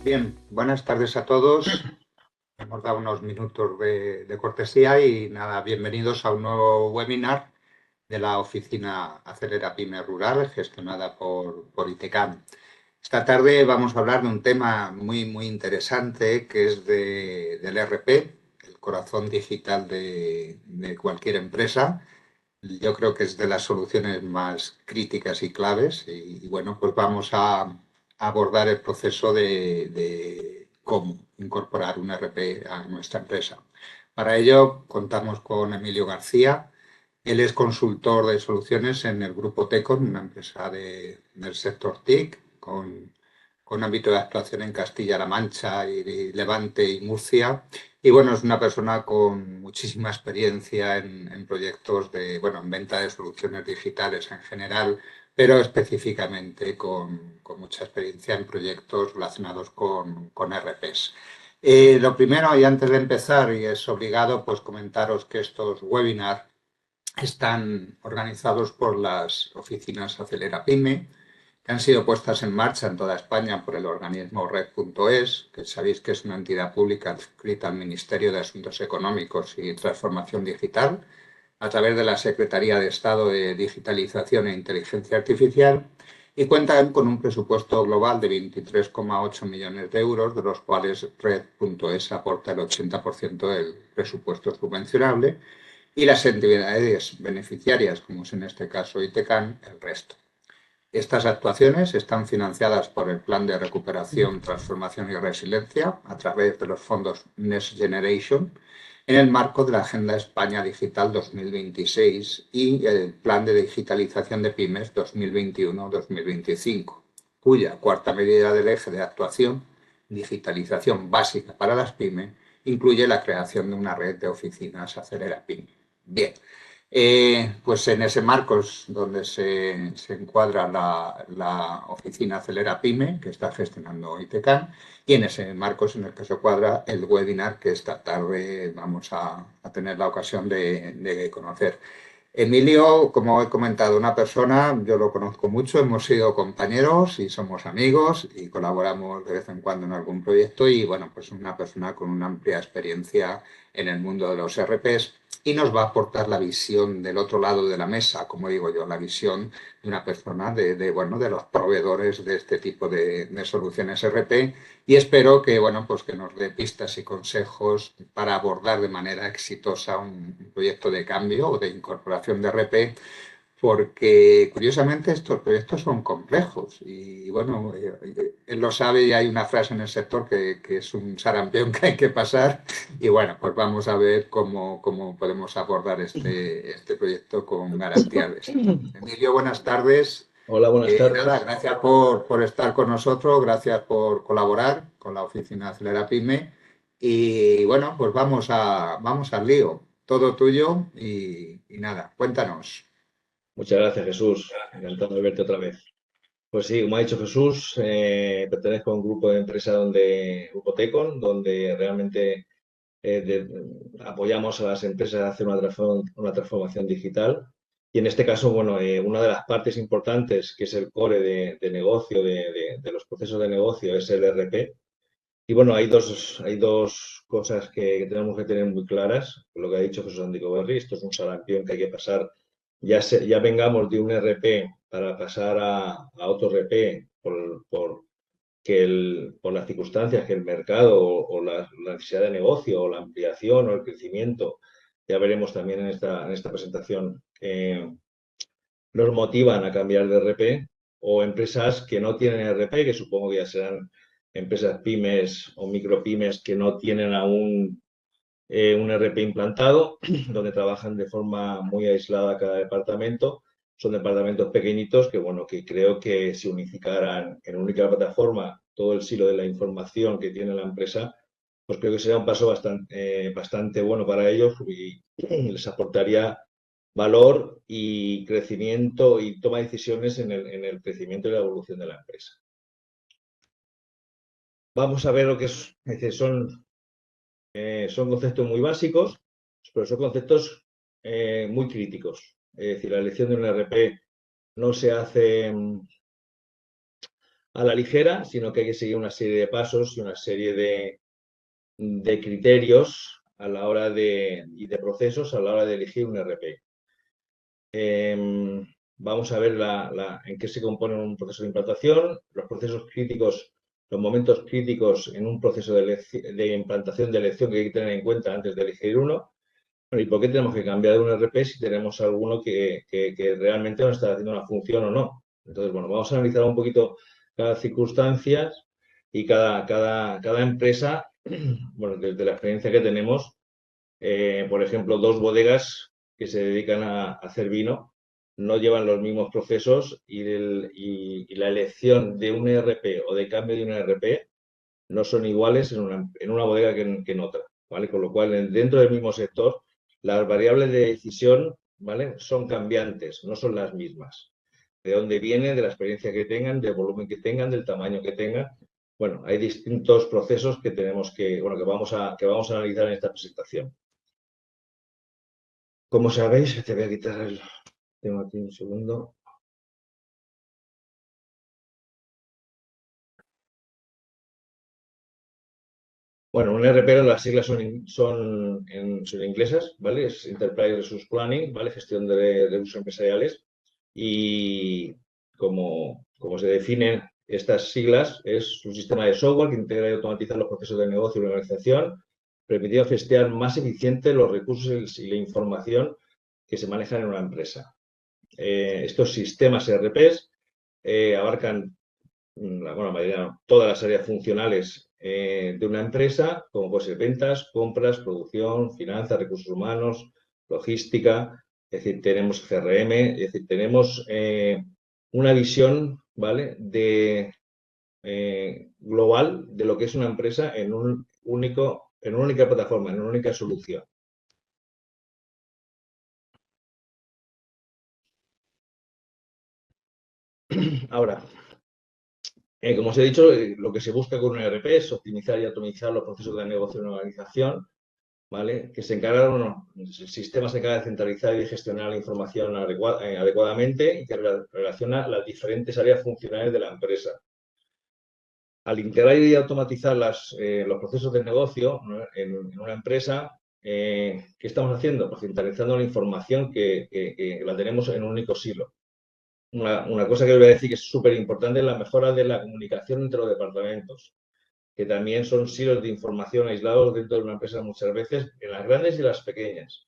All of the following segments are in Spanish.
Bien, buenas tardes a todos. Hemos dado unos minutos de cortesía y nada, bienvenidos a un nuevo webinar de la oficina Acelera Pyme Rural gestionada por ITECAM. Esta tarde vamos a hablar de un tema muy interesante que es del ERP, el corazón digital de cualquier empresa. Yo creo que es de las soluciones más críticas y claves y bueno, pues vamos a abordar el proceso de cómo incorporar un RP a nuestra empresa. Para ello contamos con Emilio García. Él es consultor de soluciones en el grupo Tecon, una empresa del sector TIC, con ámbito de actuación en Castilla-La Mancha y Levante y Murcia. Y bueno, es una persona con muchísima experiencia en proyectos en venta de soluciones digitales en general, pero específicamente con mucha experiencia en proyectos relacionados con RPs. Lo primero, y antes de empezar, y es obligado, pues comentaros que estos webinars están organizados por las oficinas Acelera Pyme, que han sido puestas en marcha en toda España por el organismo Red.es, que sabéis que es una entidad pública adscrita al Ministerio de Asuntos Económicos y Transformación Digital, a través de la Secretaría de Estado de Digitalización e Inteligencia Artificial, y cuentan con un presupuesto global de 23,8 millones de euros, de los cuales Red.es aporta el 80% del presupuesto subvencionable y las entidades beneficiarias, como es en este caso ITECAN, el resto. Estas actuaciones están financiadas por el Plan de Recuperación, Transformación y Resiliencia a través de los fondos Next Generation en el marco de la Agenda España Digital 2026 y el Plan de Digitalización de Pymes 2021-2025, cuya cuarta medida del eje de actuación, digitalización básica para las pymes, incluye la creación de una red de oficinas Acelera Pyme. Bien, pues en ese marco es donde se encuadra la oficina Acelera Pyme, que está gestionando ITECAN, y en ese marco es en el que se cuadra el webinar que esta tarde vamos a tener la ocasión de conocer. Emilio, como he comentado, una persona, yo lo conozco mucho, hemos sido compañeros y somos amigos y colaboramos de vez en cuando en algún proyecto y bueno, pues una persona con una amplia experiencia en el mundo de los RPs y nos va a aportar la visión del otro lado de la mesa, como digo yo, la visión de una persona de los proveedores de este tipo de soluciones RP y espero que, bueno, pues que nos dé pistas y consejos para abordar de manera exitosa un proyecto de cambio o de incorporación de RP, porque curiosamente estos proyectos son complejos y bueno, él lo sabe y hay una frase en el sector que es un sarampión que hay que pasar y bueno, pues vamos a ver cómo podemos abordar este proyecto con garantía de éxito. Emilio, buenas tardes. Hola, buenas Nada, tardes. gracias por estar con nosotros, gracias por colaborar con la oficina Acelera Pyme. Y bueno, pues vamos al lío. Todo tuyo y nada, cuéntanos. Muchas gracias, Jesús. Encantado de verte otra vez. Pues sí, como ha dicho Jesús, pertenezco a un grupo de empresa Grupo Tecon, donde realmente apoyamos a las empresas a hacer una transformación digital. Y en este caso, bueno, una de las partes importantes, que es el core de negocio, de los procesos de negocio, es el RP. Y bueno, hay dos cosas que tenemos que tener muy claras. Lo que ha dicho Jesús Andico Berri, esto es un sarampión que hay que pasar. Ya vengamos de un RP para pasar a otro RP por las circunstancias que el mercado o la necesidad de negocio o la ampliación o el crecimiento, ya veremos también en esta presentación, nos motivan a cambiar de RP, o empresas que no tienen RP, que supongo que ya serán empresas pymes o micropymes que no tienen aún un RP implantado, donde trabajan de forma muy aislada cada departamento. Son departamentos pequeñitos que, bueno, que creo que si unificaran en única plataforma todo el silo de la información que tiene la empresa, pues creo que sería un paso bastante bueno para ellos y les aportaría valor y crecimiento y toma de decisiones en el crecimiento y la evolución de la empresa. Vamos a ver lo que son conceptos muy básicos, pero son conceptos muy críticos. Es decir, la elección de un RP no se hace a la ligera, sino que hay que seguir una serie de pasos y una serie de criterios a la hora y de procesos a la hora de elegir un RP. Vamos a ver en qué se compone un proceso de implantación, los procesos críticos, los momentos críticos en un proceso de implantación de elección que hay que tener en cuenta antes de elegir uno. Bueno, ¿y por qué tenemos que cambiar de un RP si tenemos alguno que realmente nos está haciendo una función o no? Entonces, bueno, vamos a analizar un poquito cada circunstancia y cada empresa, bueno, desde la experiencia que tenemos, por ejemplo, dos bodegas que se dedican a hacer vino no llevan los mismos procesos y la elección de un ERP o de cambio de un ERP no son iguales en una bodega que en otra, ¿vale? Con lo cual, dentro del mismo sector, las variables de decisión, ¿vale? Son cambiantes, no son las mismas. De dónde viene, de la experiencia que tengan, del volumen que tengan, del tamaño que tengan. Bueno, hay distintos procesos que tenemos bueno, que vamos a analizar en esta presentación. Como sabéis, te voy a quitar tengo aquí un segundo. Bueno, un RP, las siglas son inglesas, ¿vale? Es Enterprise Resource Planning, ¿vale? Gestión de recursos empresariales. Y como se definen estas siglas, es un sistema de software que integra y automatiza los procesos de negocio y organización, permitiendo gestionar más eficiente los recursos y la información que se manejan en una empresa. Estos sistemas ERPs abarcan todas las áreas funcionales de una empresa, como puede ser ventas, compras, producción, finanzas, recursos humanos, logística, es decir, tenemos CRM, es decir, tenemos una visión, ¿vale?, global de lo que es una empresa en una única plataforma, en una única solución. Ahora, como os he dicho, lo que se busca con un ERP es optimizar y automizar los procesos de negocio en una organización, ¿vale? Que el sistema se encarga de centralizar y de gestionar la información adecuadamente y que relaciona las diferentes áreas funcionales de la empresa. Al integrar y automatizar los procesos de negocio, ¿no?, en una empresa, ¿qué estamos haciendo? Pues centralizando la información que la tenemos en un único silo. Una cosa que os voy a decir que es súper importante es la mejora de la comunicación entre los departamentos, que también son silos de información aislados dentro de una empresa muchas veces, en las grandes y las pequeñas.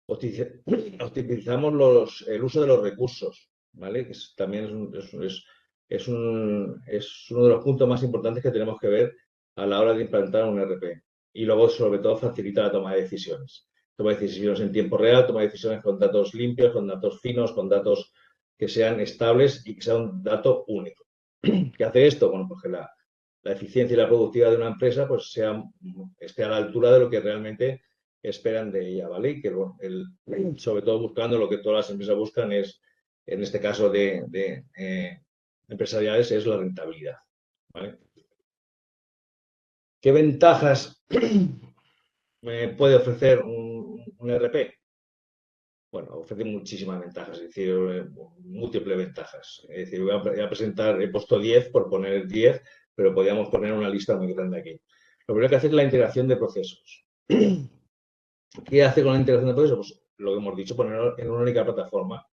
Optimizamos el uso de los recursos, ¿vale? Que también es uno de los puntos más importantes que tenemos que ver a la hora de implantar un ERP. Y luego, sobre todo, facilita la toma de decisiones. Toma de decisiones en tiempo real, toma de decisiones con datos limpios, con datos finos, con datos que sean estables y que sea un dato único. ¿Qué hace esto? Bueno, pues que la eficiencia y la productividad de una empresa pues esté a la altura de lo que realmente esperan de ella, ¿vale? Y que sobre todo buscando lo que todas las empresas buscan es, en este caso de empresariales, es la rentabilidad, ¿vale? ¿Qué ventajas me puede ofrecer un ERP? Bueno, ofrece muchísimas ventajas, es decir, múltiples ventajas. Es decir, voy a presentar, he puesto 10 por poner 10, pero podríamos poner una lista muy grande aquí. Lo primero que hace es la integración de procesos. ¿Qué hace con la integración de procesos? Pues lo que hemos dicho, ponerlo en una única plataforma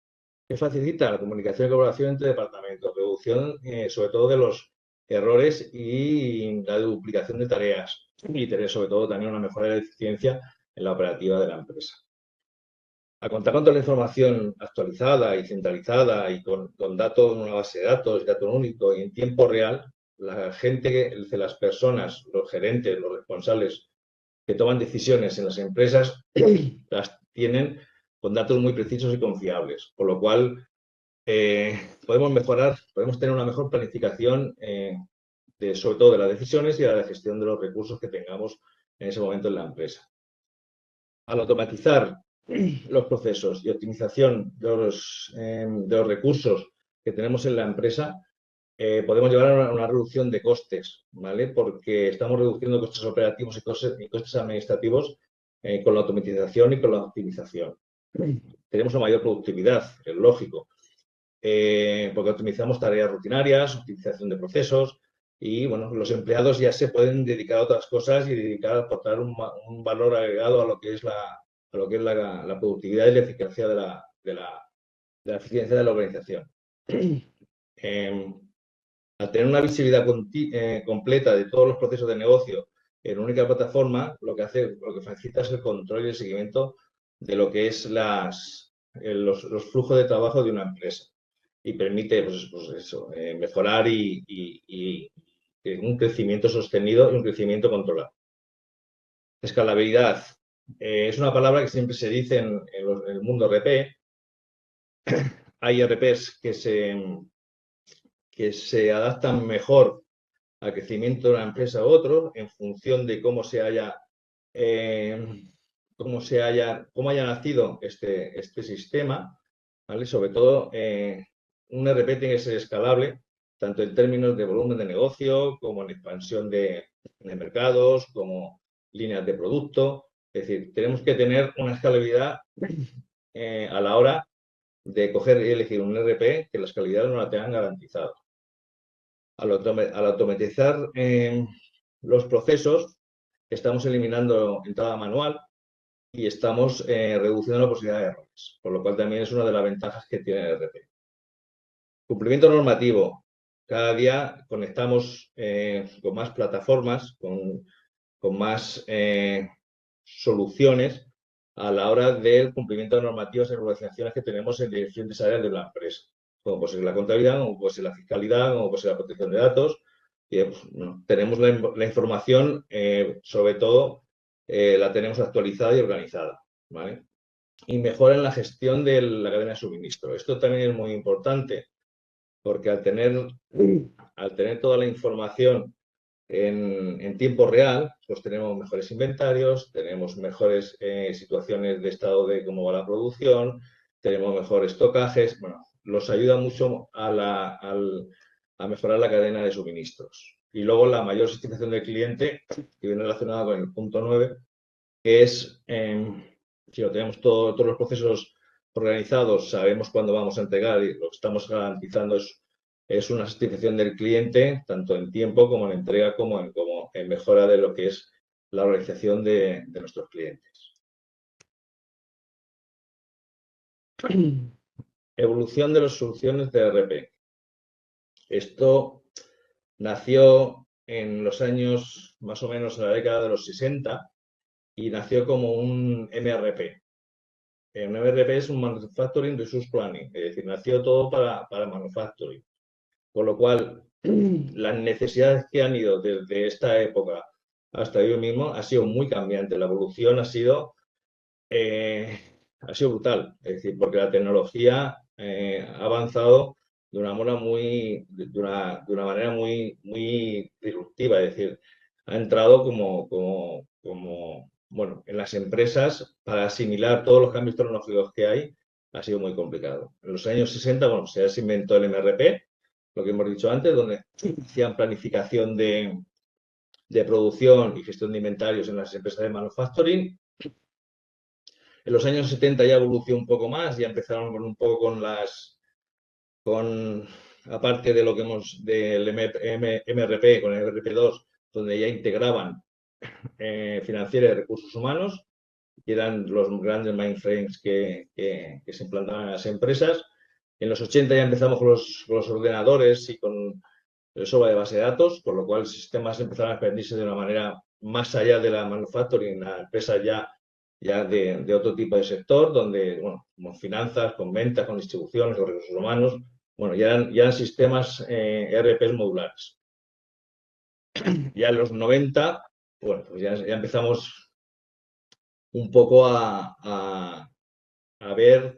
que facilita la comunicación y colaboración entre departamentos, reducción sobre todo de los errores y la duplicación de tareas y tener sobre todo también una mejora de eficiencia en la operativa de la empresa. A contar con toda la información actualizada y centralizada y con datos en una base de datos, datos único y en tiempo real, la gente, las personas, los gerentes, los responsables que toman decisiones en las empresas las tienen con datos muy precisos y confiables, por lo cual podemos tener una mejor planificación sobre todo de las decisiones y de la gestión de los recursos que tengamos en ese momento en la empresa. Al automatizar los procesos y optimización de los recursos que tenemos en la empresa, podemos llevar a una reducción de costes, ¿vale? Porque estamos reduciendo costes operativos y costes administrativos con la automatización y con la optimización. Tenemos una mayor productividad, es lógico. porque optimizamos tareas rutinarias, optimización de procesos y, bueno, los empleados ya se pueden dedicar a otras cosas y dedicar a aportar un valor agregado a lo que es la productividad y la eficacia de la eficiencia de la organización. Al tener una visibilidad completa de todos los procesos de negocio en única plataforma, lo que facilita es el control y el seguimiento de lo que es los flujos de trabajo de una empresa y permite pues eso, mejorar y un crecimiento sostenido y un crecimiento controlado. Escalabilidad. Es una palabra que siempre se dice en el mundo RP. Hay RPs que se adaptan mejor al crecimiento de una empresa u otro en función de cómo haya nacido este sistema, ¿vale? Sobre todo, un RP tiene que ser escalable, tanto en términos de volumen de negocio, como en expansión de mercados, como líneas de producto. Es decir, tenemos que tener una escalabilidad a la hora de coger y elegir un RP que la escalabilidad no la tengan garantizada. Al automatizar los procesos, estamos eliminando entrada manual y estamos reduciendo la posibilidad de errores, por lo cual también es una de las ventajas que tiene el RP. Cumplimiento normativo. Cada día conectamos con más plataformas, con más soluciones a la hora del cumplimiento de normativas y regulaciones que tenemos en diferentes áreas de la empresa, como puede ser la contabilidad, como puede ser la fiscalidad, como puede ser la protección de datos. Y, pues, bueno, tenemos la información, sobre todo, la tenemos actualizada y organizada, ¿vale? Y mejora en la gestión de la cadena de suministro. Esto también es muy importante, porque al tener toda la información en tiempo real, pues tenemos mejores inventarios, tenemos mejores situaciones de estado de cómo va la producción, tenemos mejores estocajes. Bueno, los ayuda mucho a mejorar la cadena de suministros. Y luego la mayor satisfacción del cliente, que viene relacionada con el punto 9, que es, si lo tenemos todos los procesos organizados, sabemos cuándo vamos a entregar y lo que estamos garantizando es una satisfacción del cliente, tanto en tiempo como en entrega, como en mejora de lo que es la organización de nuestros clientes. Evolución de las soluciones de ERP. Esto nació en los años, más o menos en la década de los 60, y nació como un MRP. Un MRP es un Manufacturing Resource Planning, es decir, nació todo para Manufacturing. Con lo cual, las necesidades que han ido desde esta época hasta hoy mismo ha sido muy cambiante. La evolución ha sido brutal. Es decir, porque la tecnología ha avanzado de una manera muy disruptiva. Es decir, ha entrado bueno, en las empresas para asimilar todos los cambios tecnológicos que hay. Ha sido muy complicado. En los años 60, bueno, se inventó el MRP, lo que hemos dicho antes, donde hacían planificación de producción y gestión de inventarios en las empresas de manufacturing. En los años 70 ya evolucionó un poco más, ya empezaron aparte de lo que del MRP, con el RP2, donde ya integraban financiera y recursos humanos, que eran los grandes mainframes que se implantaban en las empresas. En los 80 ya empezamos con los ordenadores y con el software de base de datos, con lo cual los sistemas empezaron a expandirse de una manera más allá de la manufacturing, la empresa ya de otro tipo de sector, donde, bueno, con finanzas, con ventas, con distribuciones, con recursos humanos, bueno, ya eran sistemas ERPs modulares. Ya en los 90, bueno, pues ya empezamos un poco a ver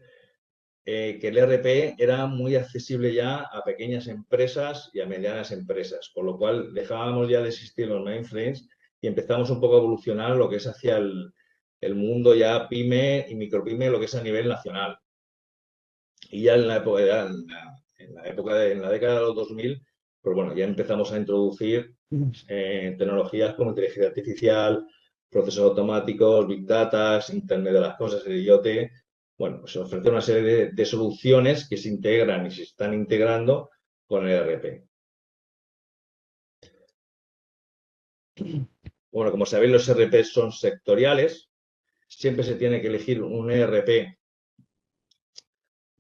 que el ERP era muy accesible ya a pequeñas empresas y a medianas empresas, con lo cual dejábamos ya de existir los mainframes y empezamos un poco a evolucionar lo que es hacia el mundo ya pyme y micropyme, lo que es a nivel nacional. Y ya en la década de los 2000, pues bueno, ya empezamos a introducir tecnologías como inteligencia artificial, procesos automáticos, big data, Internet de las cosas, el IoT, bueno, pues ofrece una serie de soluciones que se integran y se están integrando con el ERP. Bueno, como sabéis, los ERP son sectoriales. Siempre se tiene que elegir un ERP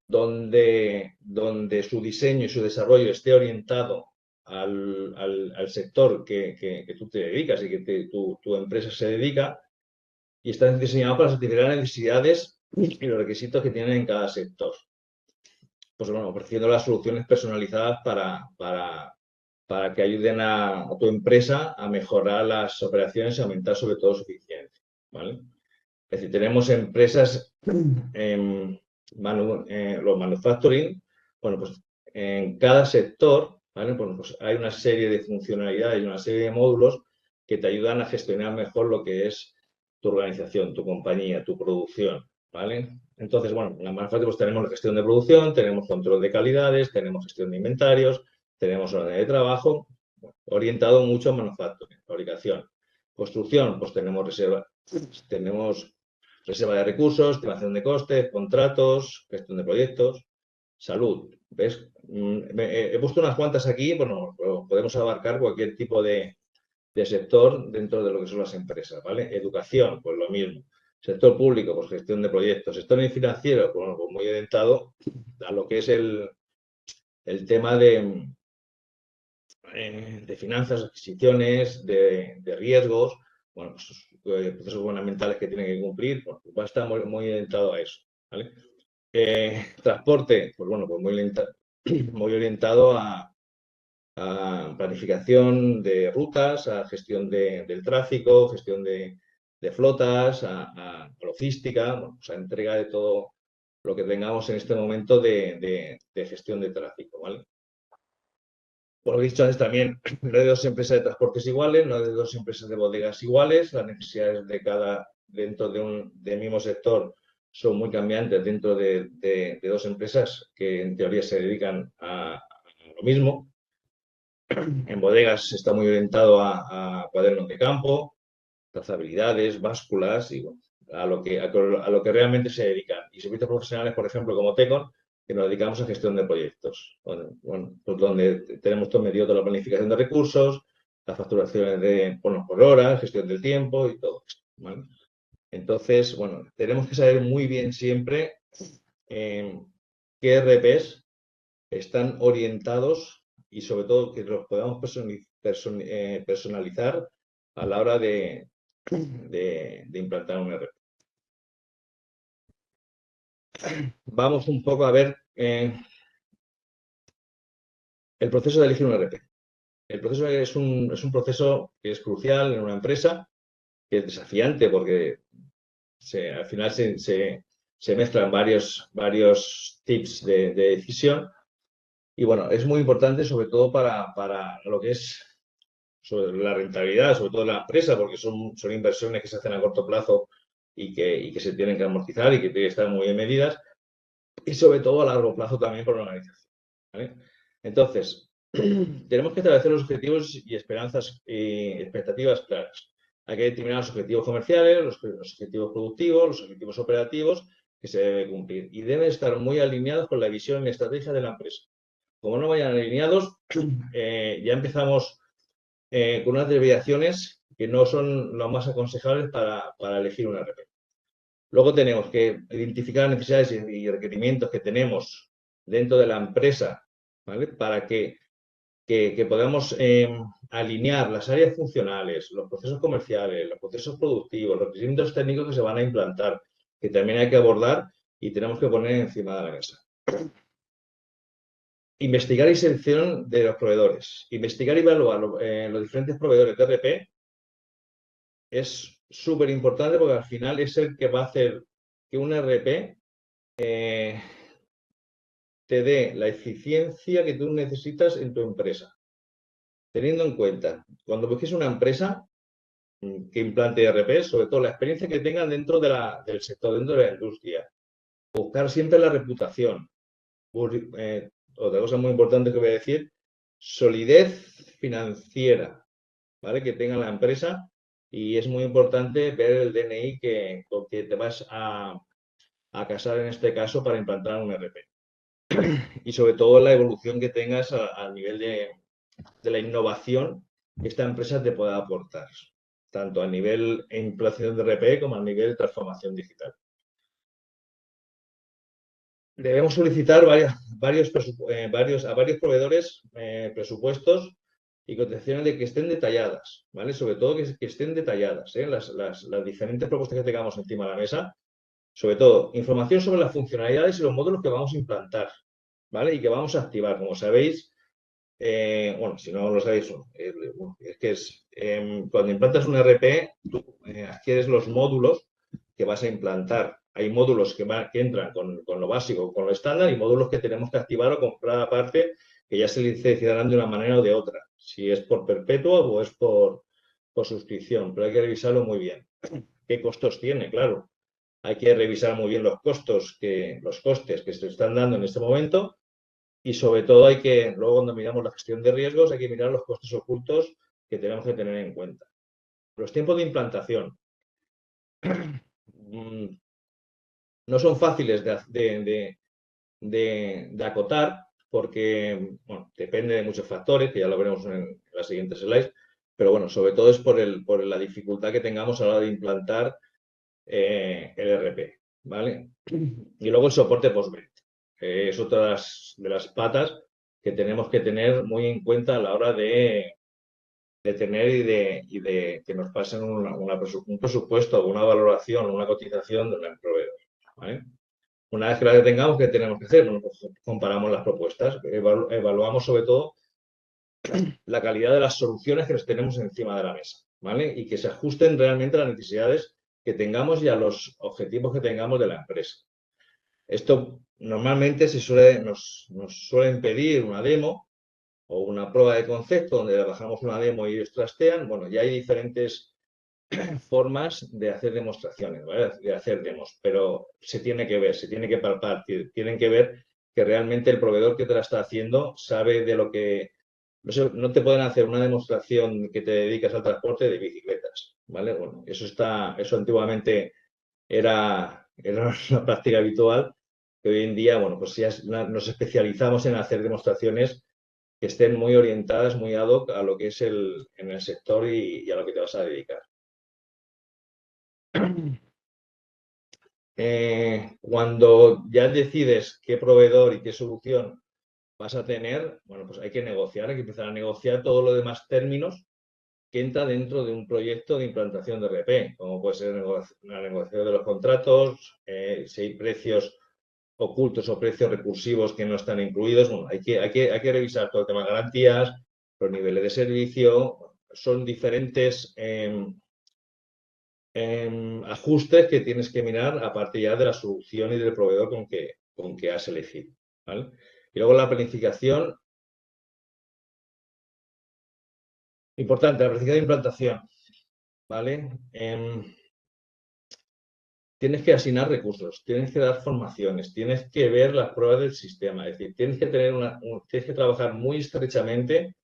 donde su diseño y su desarrollo esté orientado al sector que tú te dedicas y que tu empresa se dedica, y está diseñado para satisfacer las necesidades y los requisitos que tienen en cada sector. Pues bueno, ofreciendo las soluciones personalizadas para que ayuden a tu empresa a mejorar las operaciones y aumentar sobre todo su eficiencia, ¿vale? Es decir, tenemos empresas, los manufacturing, bueno, pues en cada sector, ¿vale? Bueno, pues hay una serie de funcionalidades y una serie de módulos que te ayudan a gestionar mejor lo que es tu organización, tu compañía, tu producción, ¿vale? Entonces, bueno, en la manufactura pues tenemos la gestión de producción, tenemos control de calidades, tenemos gestión de inventarios, tenemos orden de trabajo, orientado mucho a manufacturing, fabricación. Construcción, pues tenemos reserva de recursos, estimación de costes, contratos, gestión de proyectos. Salud, ¿ves? He puesto unas cuantas aquí, bueno, podemos abarcar cualquier tipo de sector dentro de lo que son las empresas, ¿vale? Educación, pues lo mismo. Sector público, pues gestión de proyectos. Sector financiero, pues, bueno, pues muy orientado a lo que es el tema de finanzas, adquisiciones, de riesgos, bueno, pues, procesos gubernamentales que tienen que cumplir, bueno, pues va a estar muy orientado a eso, ¿vale? Transporte, pues bueno, pues muy orientado a planificación de rutas, a gestión del tráfico, gestión de flotas, a logística, bueno, pues a entrega de todo lo que tengamos en este momento de gestión de tráfico, ¿vale? Por lo dicho antes también, no hay dos empresas de transportes iguales, no hay dos empresas de bodegas iguales, las necesidades de dentro del mismo sector son muy cambiantes dentro de dos empresas que en teoría se dedican a lo mismo. En bodegas está muy orientado a cuadernos de campo, trazabilidades, básculas y bueno, a lo que realmente se dedican. Y servicios profesionales, por ejemplo, como Tecon, que nos dedicamos a gestión de proyectos. Bueno, pues donde tenemos todo medido de la planificación de recursos, las facturaciones por horas, gestión del tiempo y todo esto, ¿vale? Entonces, bueno, tenemos que saber muy bien siempre qué RPs están orientados y sobre todo que los podamos personalizar a la hora de implantar un RP. Vamos un poco a ver el proceso de elegir un RP. El proceso es un proceso que es crucial en una empresa, que es desafiante porque al final se mezclan varios tips de decisión. Y bueno, es muy importante sobre todo para lo que es sobre la rentabilidad, sobre todo de la empresa, porque son inversiones que se hacen a corto plazo y que se tienen que amortizar y que tienen que estar muy bien medidas. Y sobre todo a largo plazo también por la organización, ¿vale? Entonces, tenemos que establecer los objetivos y esperanzas y expectativas claras. Hay que determinar los objetivos comerciales, los objetivos productivos, los objetivos operativos que se deben cumplir y deben estar muy alineados con la visión y estrategia de la empresa. Como no vayan alineados, ya empezamos con unas desviaciones que no son lo más aconsejables para elegir un RP. Luego tenemos que identificar las necesidades y requerimientos que tenemos dentro de la empresa, ¿vale? Para que podamos alinear las áreas funcionales, los procesos comerciales, los procesos productivos, los requerimientos técnicos que se van a implantar, que también hay que abordar y tenemos que poner encima de la mesa. Investigar y selección de los proveedores. Investigar y evaluar los diferentes proveedores de RP es súper importante porque al final es el que va a hacer que un RP te dé la eficiencia que tú necesitas en tu empresa. Teniendo en cuenta, cuando busques una empresa que implante RP, sobre todo la experiencia que tengan dentro del sector, dentro de la industria, buscar siempre la reputación. Otra cosa muy importante que voy a decir, solidez financiera, ¿vale? Que tenga la empresa y es muy importante ver el DNI con que te vas a a casar en este caso para implantar un ERP. Y sobre todo la evolución que tengas a nivel de la innovación que esta empresa te pueda aportar, tanto a nivel implantación de ERP como a nivel de transformación digital. Debemos solicitar a varios proveedores presupuestos y cotizaciones de que estén detalladas, ¿vale? Sobre todo que estén detalladas, las diferentes propuestas que tengamos encima de la mesa, sobre todo información sobre las funcionalidades y los módulos que vamos a implantar, ¿vale? Y que vamos a activar. Como sabéis, bueno, si no lo sabéis, es que cuando implantas un ERP, tú adquieres los módulos que vas a implantar. Hay módulos que entran con lo básico, con lo estándar, y módulos que tenemos que activar o comprar aparte, que ya se licenciarán de una manera o de otra, si es por perpetuo o es por suscripción, pero hay que revisarlo muy bien. ¿Qué costos tiene? Claro, hay que revisar muy bien los costes que se están dando en este momento. Y sobre todo luego cuando miramos la gestión de riesgos, hay que mirar los costes ocultos que tenemos que tener en cuenta. Los tiempos de implantación no son fáciles de acotar porque, bueno, depende de muchos factores, que ya lo veremos en las siguientes slides, pero bueno, sobre todo es por la dificultad que tengamos a la hora de implantar el ERP, ¿vale? Y luego el soporte postventa. Es otra de las patas que tenemos que tener muy en cuenta a la hora de tener y de que nos pasen un presupuesto, una valoración, una cotización de un proveedor, ¿vale? Una vez que la tengamos, ¿qué tenemos que hacer? Bueno, pues comparamos las propuestas, evaluamos sobre todo la calidad de las soluciones que les tenemos encima de la mesa, ¿vale? Y que se ajusten realmente a las necesidades que tengamos y a los objetivos que tengamos de la empresa. Esto normalmente nos suelen pedir una demo o una prueba de concepto donde bajamos una demo y ellos trastean. Bueno, ya hay diferentes formas de hacer demostraciones, ¿vale? De hacer demos, pero se tiene que ver, se tiene que palpar, tienen que ver que realmente el proveedor que te la está haciendo sabe de lo que... No te pueden hacer una demostración que te dedicas al transporte de bicicletas, ¿vale? Bueno, eso antiguamente era una práctica habitual, que hoy en día, bueno, pues ya nos especializamos en hacer demostraciones que estén muy orientadas, muy ad hoc a lo que es en el sector y a lo que te vas a dedicar. Cuando ya decides qué proveedor y qué solución vas a tener, bueno, pues hay que negociar, hay que empezar a negociar todo lo demás términos que entra dentro de un proyecto de implantación de RP, como puede ser la negociación de los contratos, si hay precios ocultos o precios recursivos que no están incluidos. Bueno, hay que revisar todo el tema de garantías, los niveles de servicio, son diferentes ajustes que tienes que mirar aparte ya de la solución y del proveedor con que has elegido, ¿vale? Y luego la planificación, importante, la planificación de implantación, ¿vale? Tienes que asignar recursos, tienes que dar formaciones, tienes que ver las pruebas del sistema, es decir, tienes que tienes que trabajar muy estrechamente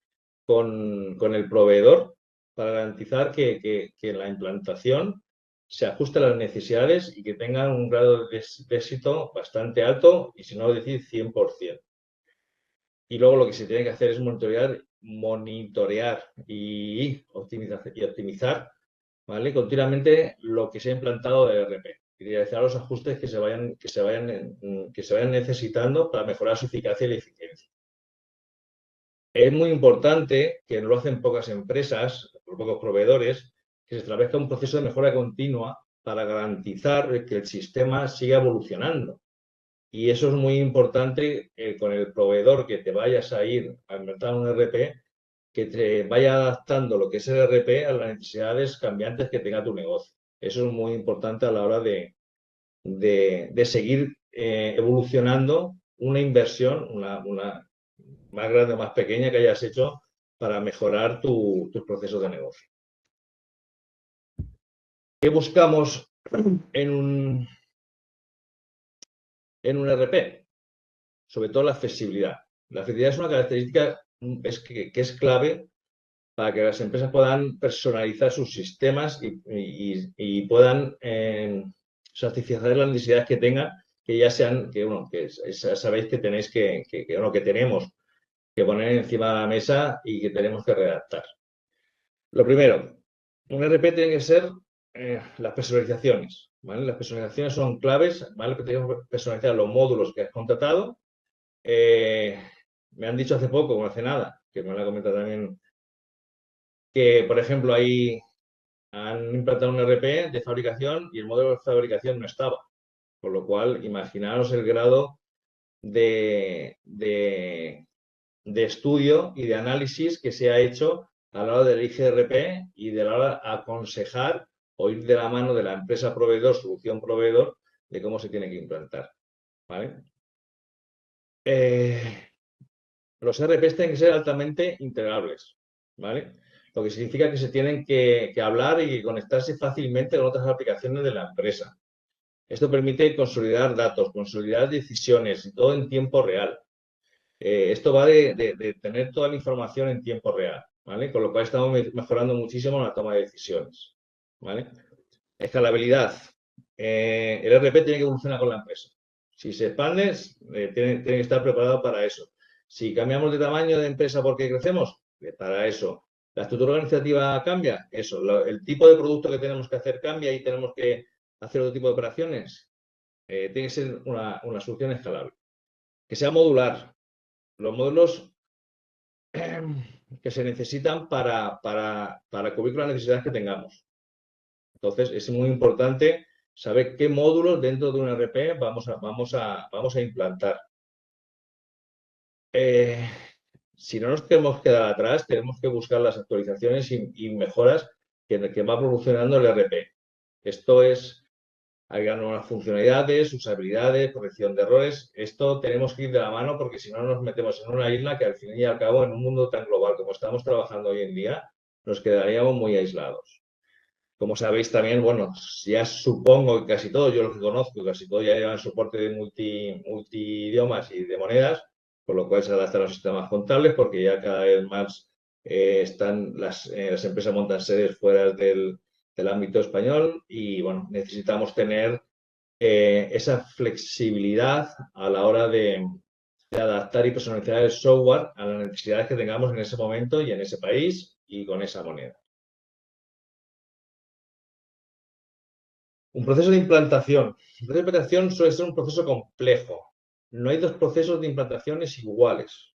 con el proveedor para garantizar que la implantación se ajuste a las necesidades y que tenga un grado de éxito bastante alto, y si no decir 100%. Y luego lo que se tiene que hacer es monitorear y optimizar, ¿vale? Continuamente lo que se ha implantado de ERP y realizar los ajustes que se vayan necesitando para mejorar su eficacia y la eficiencia. Es muy importante, que no lo hacen pocas empresas, pocos proveedores, que se establezca un proceso de mejora continua para garantizar que el sistema siga evolucionando. Y eso es muy importante con el proveedor que te vayas a ir a implantar un ERP, que te vaya adaptando lo que es el ERP a las necesidades cambiantes que tenga tu negocio. Eso es muy importante a la hora de seguir evolucionando una inversión, una más grande o más pequeña que hayas hecho para mejorar tus procesos de negocio. ¿Qué buscamos en un ERP? Sobre todo la flexibilidad. La flexibilidad es una característica que es clave para que las empresas puedan personalizar sus sistemas y puedan satisfacer las necesidades que tengan, que ya sean, ya sabéis que tenéis que tenemos que poner encima de la mesa y que tenemos que redactar. Lo primero, un RP tiene que ser las personalizaciones, ¿vale? Las personalizaciones son claves, ¿vale? Tenemos que personalizar los módulos que has contratado. Me han dicho hace poco, o hace nada, que me lo ha comentado también, que, por ejemplo, ahí han implantado un RP de fabricación y el modelo de fabricación no estaba. Con lo cual, imaginaros el grado de estudio y de análisis que se ha hecho a la hora del IGRP y de la hora de aconsejar o ir de la mano de la empresa proveedor, solución proveedor, de cómo se tiene que implantar. ¿Vale? Los RPs tienen que ser altamente integrables, ¿vale? Lo que significa que se tienen que hablar y conectarse fácilmente con otras aplicaciones de la empresa. Esto permite consolidar datos, consolidar decisiones y todo en tiempo real. Esto va de tener toda la información en tiempo real, ¿vale? Con lo cual estamos mejorando muchísimo la toma de decisiones, ¿vale? Escalabilidad. El RP tiene que evolucionar con la empresa. Si se expande, tiene que estar preparado para eso. Si cambiamos de tamaño de empresa porque crecemos, para eso. La estructura organizativa cambia, eso. El tipo de producto que tenemos que hacer cambia y tenemos que hacer otro tipo de operaciones. Tiene que ser una solución escalable. Que sea modular. Los módulos que se necesitan para cubrir las necesidades que tengamos. Entonces, es muy importante saber qué módulos dentro de un RP vamos a implantar. Si no nos queremos quedar atrás, tenemos que buscar las actualizaciones y mejoras que va proporcionando el RP. Esto es agregar nuevas funcionalidades, usabilidades, corrección de errores. Esto tenemos que ir de la mano porque si no nos metemos en una isla que al fin y al cabo en un mundo tan global como estamos trabajando hoy en día, nos quedaríamos muy aislados. Como sabéis también, bueno, ya supongo que casi todo, yo lo que conozco, casi todo ya llevan soporte de multi-idiomas y de monedas, por lo cual se adaptan a los sistemas contables porque ya cada vez más están las empresas montan sedes fuera del ámbito español y, bueno, necesitamos tener esa flexibilidad a la hora de adaptar y personalizar el software a las necesidades que tengamos en ese momento y en ese país y con esa moneda. Un proceso de implantación. Un proceso de implantación suele ser un proceso complejo. No hay dos procesos de implantaciones iguales.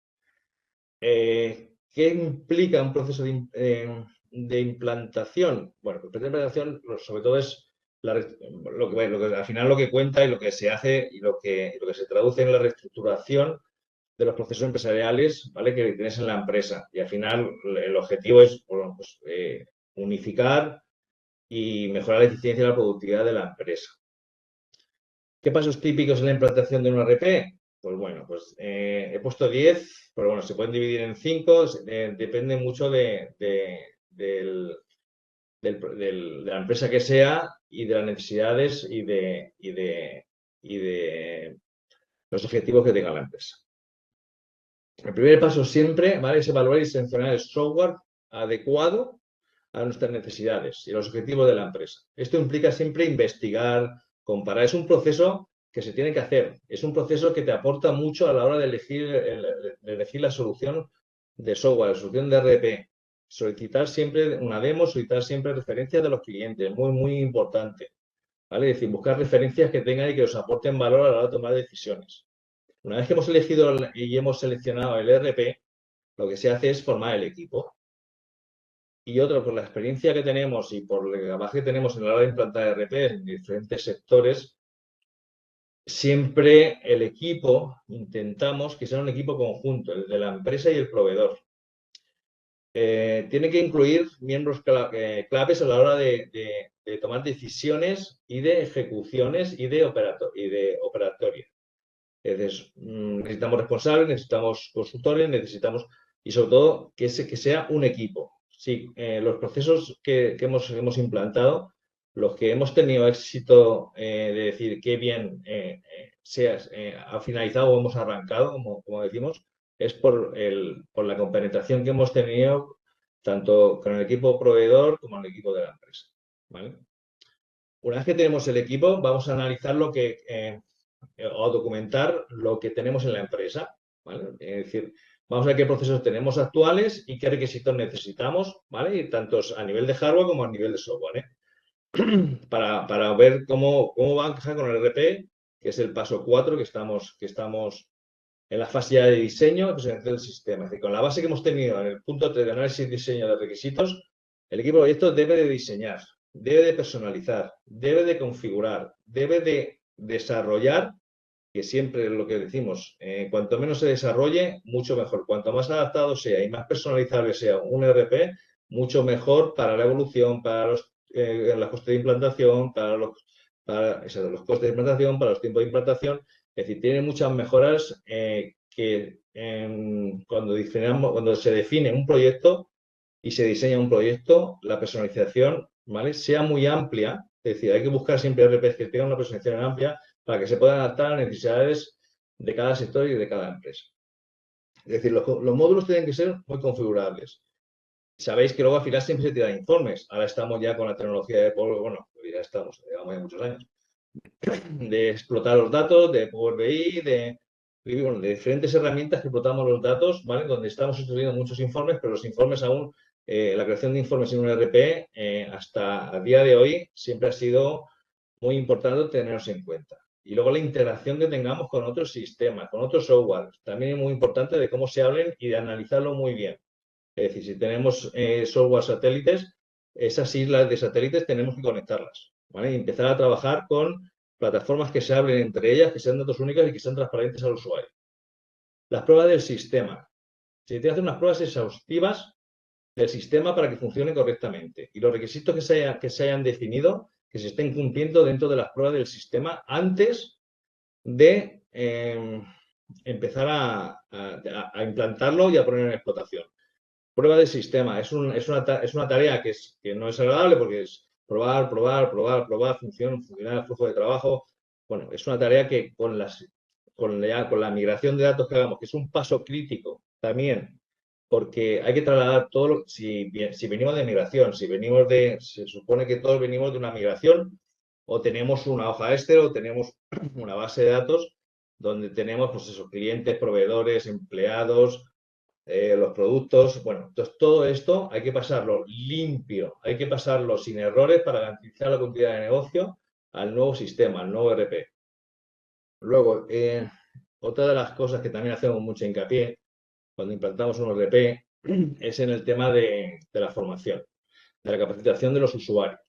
¿Qué implica un proceso de implantación? Bueno, el proceso de implantación sobre todo es lo que al final lo que cuenta y lo que se hace y lo que se traduce en la reestructuración de los procesos empresariales, ¿vale? Que tienes en la empresa. Y al final el objetivo es, bueno, pues, unificar y mejorar la eficiencia y la productividad de la empresa. ¿Qué pasos típicos en la implantación de un RP? Pues bueno, pues he puesto 10, pero bueno, se pueden dividir en 5, depende mucho de la empresa que sea y de las necesidades y de los objetivos que tenga la empresa. El primer paso siempre, ¿vale?, es evaluar y seleccionar el software adecuado a nuestras necesidades y los objetivos de la empresa. Esto implica siempre investigar, comparar. Es un proceso que se tiene que hacer. Es un proceso que te aporta mucho a la hora de elegir la solución de software, la solución de RP. Solicitar siempre una demo, solicitar siempre referencias de los clientes. Muy, muy importante. ¿Vale? Es decir, buscar referencias que tengan y que os aporten valor a la hora de tomar decisiones. Una vez que hemos elegido y hemos seleccionado el RP, lo que se hace es formar el equipo. Y otro, por la experiencia que tenemos y por la base que tenemos en la hora de implantar RP en diferentes sectores, siempre el equipo intentamos que sea un equipo conjunto, el de la empresa y el proveedor. Tiene que incluir miembros claves a la hora de tomar decisiones y de ejecuciones y de operatoria. Entonces, necesitamos responsables, necesitamos consultores, necesitamos, y sobre todo, que sea un equipo. Sí, los procesos que hemos implantado, los que hemos tenido éxito de decir qué bien ha finalizado o hemos arrancado, como decimos, es por la compenetración que hemos tenido tanto con el equipo proveedor como con el equipo de la empresa. ¿Vale? Una vez que tenemos el equipo, vamos a analizar o documentar lo que tenemos en la empresa, ¿vale? Es decir, vamos a ver qué procesos tenemos actuales y qué requisitos necesitamos, ¿vale? Y tanto a nivel de hardware como a nivel de software, ¿eh? Para ver cómo va a encajar con el RP, que es el paso 4, que estamos en la fase ya de diseño, presentación del sistema. Es decir, con la base que hemos tenido en el punto 3 de análisis y diseño de requisitos, el equipo de proyectos debe de diseñar, debe de personalizar, debe de configurar, debe de desarrollar, que siempre es lo que decimos, cuanto menos se desarrolle, mucho mejor. Cuanto más adaptado sea y más personalizable sea un RP, mucho mejor para la evolución, para los costes de implantación, para los costes de implantación, para los tiempos de implantación. Es decir, tiene muchas mejoras cuando se define un proyecto y se diseña un proyecto, la personalización, ¿vale? Sea muy amplia. Es decir, hay que buscar siempre RPs que tengan una personalización amplia para que se puedan adaptar a las necesidades de cada sector y de cada empresa. Es decir, los módulos tienen que ser muy configurables. Sabéis que luego al final siempre se tiran informes. Ahora estamos ya con la tecnología de Power, bueno, ya estamos, llevamos ya muchos años, de explotar los datos, de Power BI, de diferentes herramientas que explotamos los datos, ¿vale? Donde estamos estudiando muchos informes, pero los informes aún, la creación de informes en un RP, hasta a día de hoy, siempre ha sido muy importante tenerlos en cuenta. Y luego la interacción que tengamos con otros sistemas, con otros software, también es muy importante de cómo se hablen y de analizarlo muy bien. Es decir, si tenemos software satélites, esas islas de satélites tenemos que conectarlas, ¿vale? Y empezar a trabajar con plataformas que se hablen entre ellas, que sean datos únicos y que sean transparentes al usuario. Las pruebas del sistema. Se tiene que hacer unas pruebas exhaustivas del sistema para que funcione correctamente. Y los requisitos que se hayan definido, que se estén cumpliendo dentro de las pruebas del sistema antes de empezar a implantarlo y a poner en explotación. Prueba de sistema. Es una tarea que no es agradable porque es probar, funcionar el flujo de trabajo. Bueno, es una tarea que con la migración de datos que hagamos, que es un paso crítico también, porque hay que trasladar si venimos de migración, se supone que todos venimos de una migración o tenemos una hoja Excel o tenemos una base de datos donde tenemos, pues esos clientes, proveedores, empleados, los productos. Bueno, entonces todo esto hay que pasarlo limpio, hay que pasarlo sin errores para garantizar la continuidad de negocio al nuevo sistema, al nuevo RP. Luego, otra de las cosas que también hacemos mucho hincapié cuando implantamos un RP es en el tema de la formación, de la capacitación de los usuarios.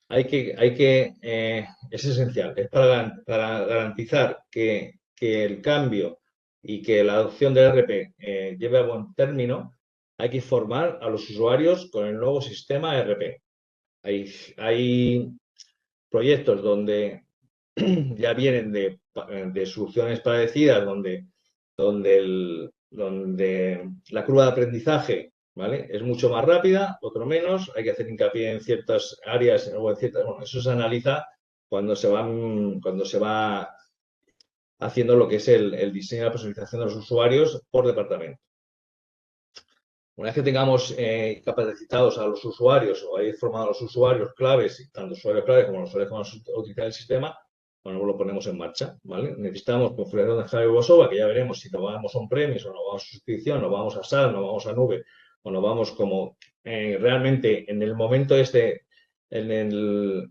Es esencial, es para garantizar que el cambio y que la adopción del RP lleve a buen término, hay que formar a los usuarios con el nuevo sistema RP. Hay proyectos donde ya vienen de soluciones parecidas, donde la curva de aprendizaje, ¿vale? Es mucho más rápida, otro menos, hay que hacer hincapié en ciertas áreas o en ciertas, bueno, eso se analiza cuando se va haciendo lo que es el diseño y la personalización de los usuarios por departamento. Una vez que tengamos capacitados a los usuarios o hayáis formado a los usuarios claves, tanto usuarios claves como los usuarios que van a utilizar el sistema, bueno, lo ponemos en marcha, ¿vale? Necesitamos configuración de hardware o software, que ya veremos si nos vamos a on-premise o nos vamos a suscripción, nos vamos a SaaS, nos vamos a nube o nos vamos como realmente en el momento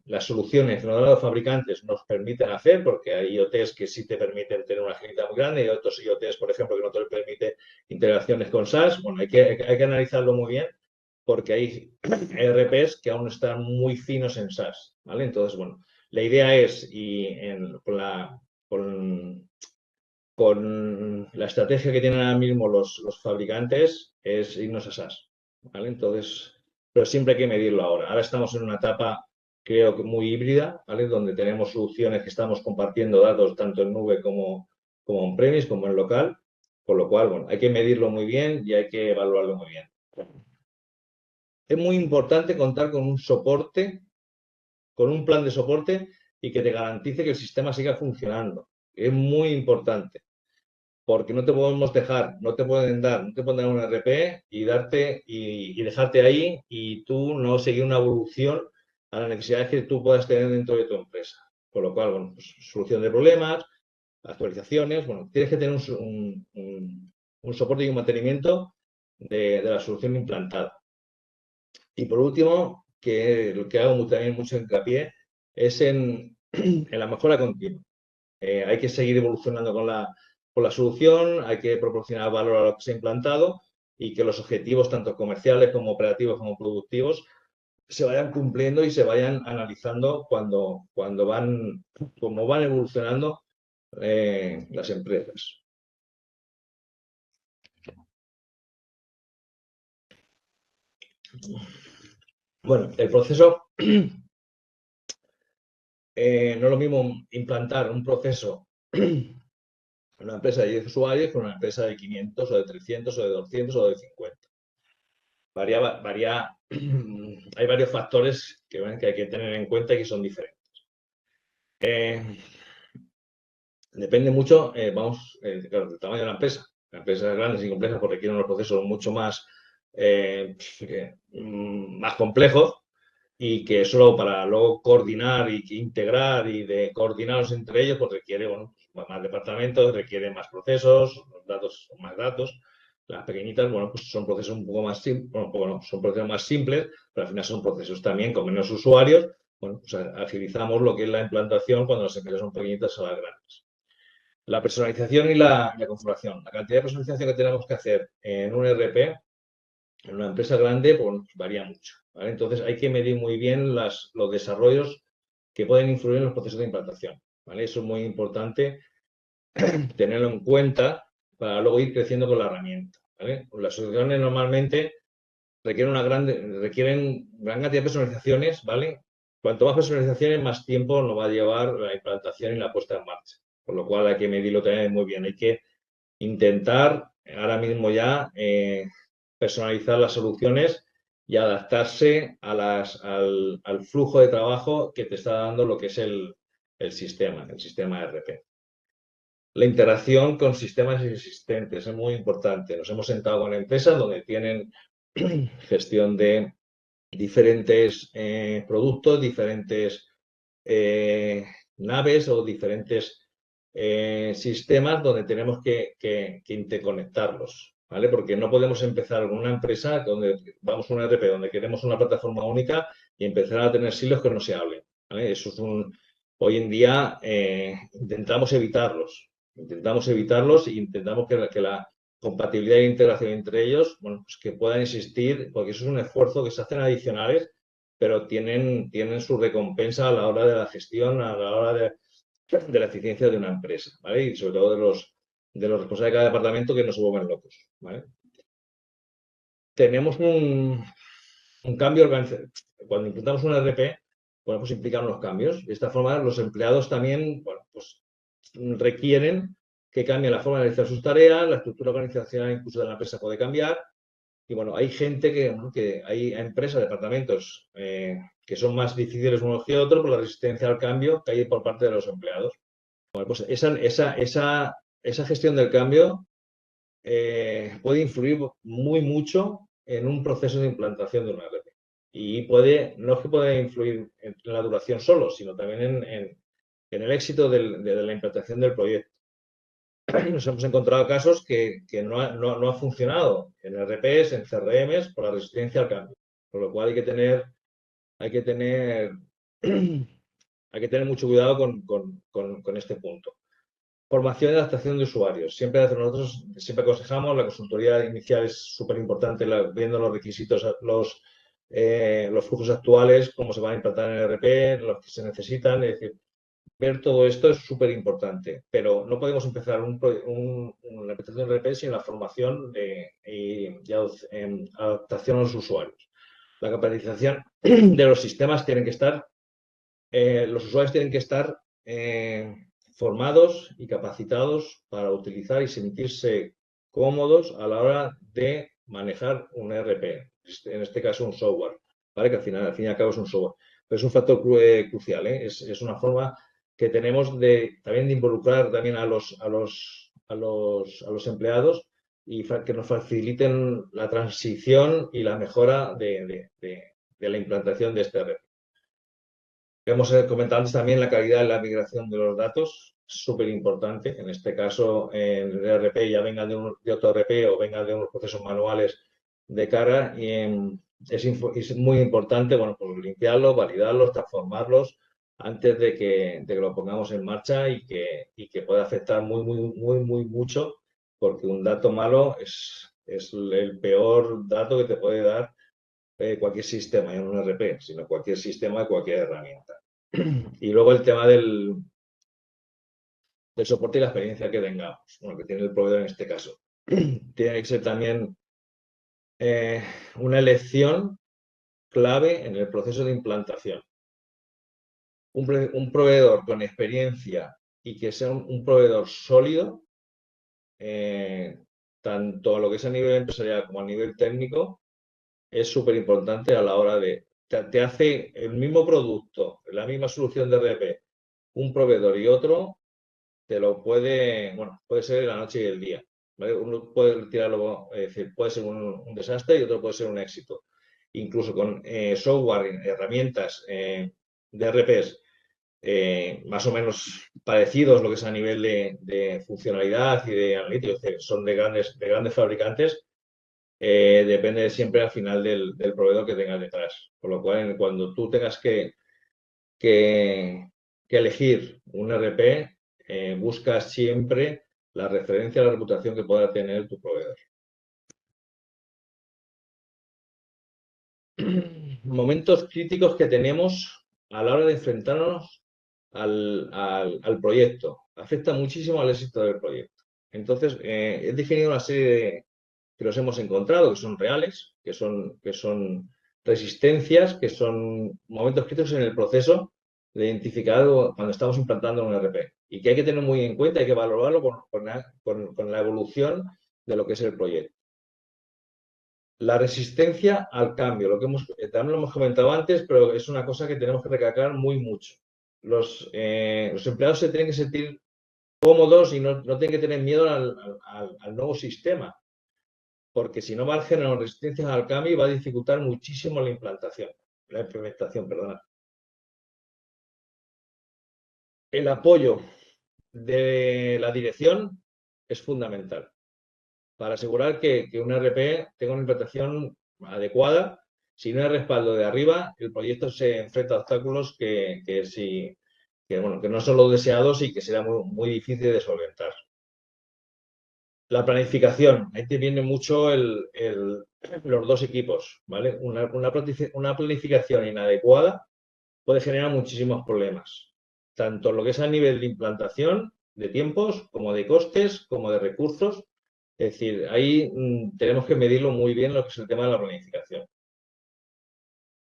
las soluciones que nos dan los fabricantes nos permiten hacer, porque hay IoTs que sí te permiten tener una agilidad muy grande y otros IoTs, por ejemplo, que no te permiten integraciones con SaaS. Bueno, hay que analizarlo muy bien porque hay ERPs que aún están muy finos en SaaS, ¿vale? Entonces, bueno, la idea es, con la estrategia que tienen ahora mismo los fabricantes, es irnos a SaaS, ¿vale? Entonces, pero siempre hay que medirlo ahora. Ahora estamos en una etapa, creo que muy híbrida, ¿vale? Donde tenemos soluciones que estamos compartiendo datos tanto en nube como on-premise, como en local, con lo cual, bueno, hay que medirlo muy bien y hay que evaluarlo muy bien. Es muy importante contar con un soporte, con un plan de soporte y que te garantice que el sistema siga funcionando. Es muy importante, porque no te podemos dejar, no te pueden dar un RP y dejarte ahí y tú no seguir una evolución a las necesidades que tú puedas tener dentro de tu empresa. Con lo cual, bueno, pues, solución de problemas, actualizaciones, bueno, tienes que tener un soporte y un mantenimiento de la solución implantada. Y por último, que lo que hago también mucho hincapié es en la mejora continua. Hay que seguir evolucionando con la solución, hay que proporcionar valor a lo que se ha implantado y que los objetivos, tanto comerciales como operativos como productivos, se vayan cumpliendo y se vayan analizando como van evolucionando las empresas. Bueno, el proceso no es lo mismo implantar un proceso en una empresa de 10 usuarios que en una empresa de 500 o de 300 o de 200 o de 50. Hay varios factores que hay que tener en cuenta y que son diferentes. Depende mucho, claro, del tamaño de la empresa. Las empresas grandes y complejas pues, requieren unos procesos mucho más complejos y que solo para luego coordinar y integrar y de coordinarlos entre ellos pues requiere bueno, más departamentos, requiere más procesos, más datos. Las pequeñitas, bueno, pues son procesos un poco más simples, bueno, son procesos más simples, pero al final son procesos también con menos usuarios. Bueno, pues agilizamos lo que es la implantación cuando las empresas son pequeñitas a las grandes. La personalización y la configuración. La cantidad de personalización que tenemos que hacer en un ERP, en una empresa grande, pues varía mucho. ¿Vale? Entonces hay que medir muy bien los desarrollos que pueden influir en los procesos de implantación. ¿Vale? Eso es muy importante tenerlo en cuenta para luego ir creciendo con la herramienta. ¿Vale? Las soluciones normalmente requieren gran cantidad de personalizaciones, ¿vale? Cuanto más personalizaciones, más tiempo nos va a llevar la implantación y la puesta en marcha. Por lo cual hay que medirlo también muy bien. Hay que intentar ahora mismo ya personalizar las soluciones y adaptarse al flujo de trabajo que te está dando lo que es el sistema ERP. La interacción con sistemas existentes es muy importante. Nos hemos sentado con empresas donde tienen gestión de diferentes productos, diferentes naves o diferentes sistemas donde tenemos que interconectarlos, ¿vale? Porque no podemos empezar con una empresa donde vamos a un ERP donde queremos una plataforma única y empezar a tener silos que no se hablen, ¿vale? Eso es hoy en día intentamos evitarlos e intentamos que la compatibilidad e integración entre ellos, bueno, pues que puedan existir, porque eso es un esfuerzo que se hacen adicionales, pero tienen su recompensa a la hora de la gestión, a la hora de la eficiencia de una empresa, ¿vale? Y sobre todo de los responsables de cada departamento que no se vuelven locos, ¿vale? Tenemos un cambio organizativo. Cuando implementamos un ERP, bueno, pues implican unos cambios. De esta forma, los empleados también, bueno, pues requieren que cambie la forma de realizar sus tareas, la estructura organizacional incluso de la empresa puede cambiar. Y bueno, hay gente que hay empresas, departamentos que son más difíciles unos que otros por la resistencia al cambio que hay por parte de los empleados. Bueno, pues esa gestión del cambio puede influir mucho en un proceso de implantación de una ERP. Y no es que pueda influir en la duración solo, sino también en el éxito de la implantación del proyecto. Nos hemos encontrado casos que no ha funcionado en RPs, en CRMs, por la resistencia al cambio. Por lo cual hay que tener mucho cuidado con este punto. Formación y adaptación de usuarios. Nosotros siempre aconsejamos, la consultoría inicial es súper importante, viendo los requisitos, los flujos actuales, cómo se van a implantar en el ERP, los que se necesitan, es decir, ver todo esto es súper importante, pero no podemos empezar una implementación de ERP sin la formación y adaptación a los usuarios. La capacitación de los sistemas tienen que estar, los usuarios tienen que estar formados y capacitados para utilizar y sentirse cómodos a la hora de manejar un ERP, en este caso un software, ¿vale? Que al fin y al cabo es un software. Pero es un factor crucial, ¿eh? Es una forma que tenemos también de involucrar también a los empleados y que nos faciliten la transición y la mejora de la implantación de este ERP. hemos comentado antes también, la calidad de la migración de los datos, súper importante. En este caso, en el ERP, ya venga de otro ERP o venga de unos procesos manuales de cara, y es muy importante, bueno, pues limpiarlos, validarlos, transformarlos antes de que lo pongamos en marcha y que pueda afectar muy mucho, porque un dato malo es el peor dato que te puede dar cualquier sistema, ya no un ERP, sino cualquier sistema y cualquier herramienta. Y luego el tema del soporte y la experiencia que tengamos, bueno, que tiene el proveedor en este caso. Tiene que ser también una elección clave en el proceso de implantación. Un proveedor con experiencia y que sea un proveedor sólido, tanto a lo que es a nivel empresarial como a nivel técnico, es súper importante a la hora de... Te hace el mismo producto, la misma solución de RP, un proveedor y otro, te lo puede, bueno, puede ser la noche y el día. ¿Vale? Uno puede tirarlo, es decir, puede ser un desastre y otro puede ser un éxito. Incluso con software, herramientas de RPs más o menos parecidos, lo que es a nivel de funcionalidad y de analítica, es decir, son de grandes fabricantes, depende siempre al final del proveedor que tengas detrás. Por lo cual, cuando tú tengas que, que elegir un RP, buscas siempre la referencia, la reputación que pueda tener tu proveedor. Momentos críticos que tenemos a la hora de enfrentarnos al proyecto. Afecta muchísimo al éxito del proyecto. Entonces, he definido una serie que los hemos encontrado, que son reales, que son resistencias, que son momentos críticos en el proceso de identificar cuando estamos implantando un RP y que hay que tener muy en cuenta, hay que valorarlo con la evolución de lo que es el proyecto. La resistencia al cambio, también lo hemos comentado antes, pero es una cosa que tenemos que recalcar muy mucho. Los empleados se tienen que sentir cómodos y no tienen que tener miedo al nuevo sistema, porque si no va a generar resistencia al cambio y va a dificultar muchísimo la implementación, perdona. El apoyo de la dirección es fundamental para asegurar que un RP tenga una implantación adecuada. Si no hay respaldo de arriba, el proyecto se enfrenta a obstáculos que no son los deseados y que será muy difícil de solventar. La planificación, ahí te viene mucho los dos equipos, ¿vale? Una planificación inadecuada puede generar muchísimos problemas, tanto lo que es a nivel de implantación, de tiempos, como de costes, como de recursos. Es decir, ahí tenemos que medirlo muy bien lo que es el tema de la planificación.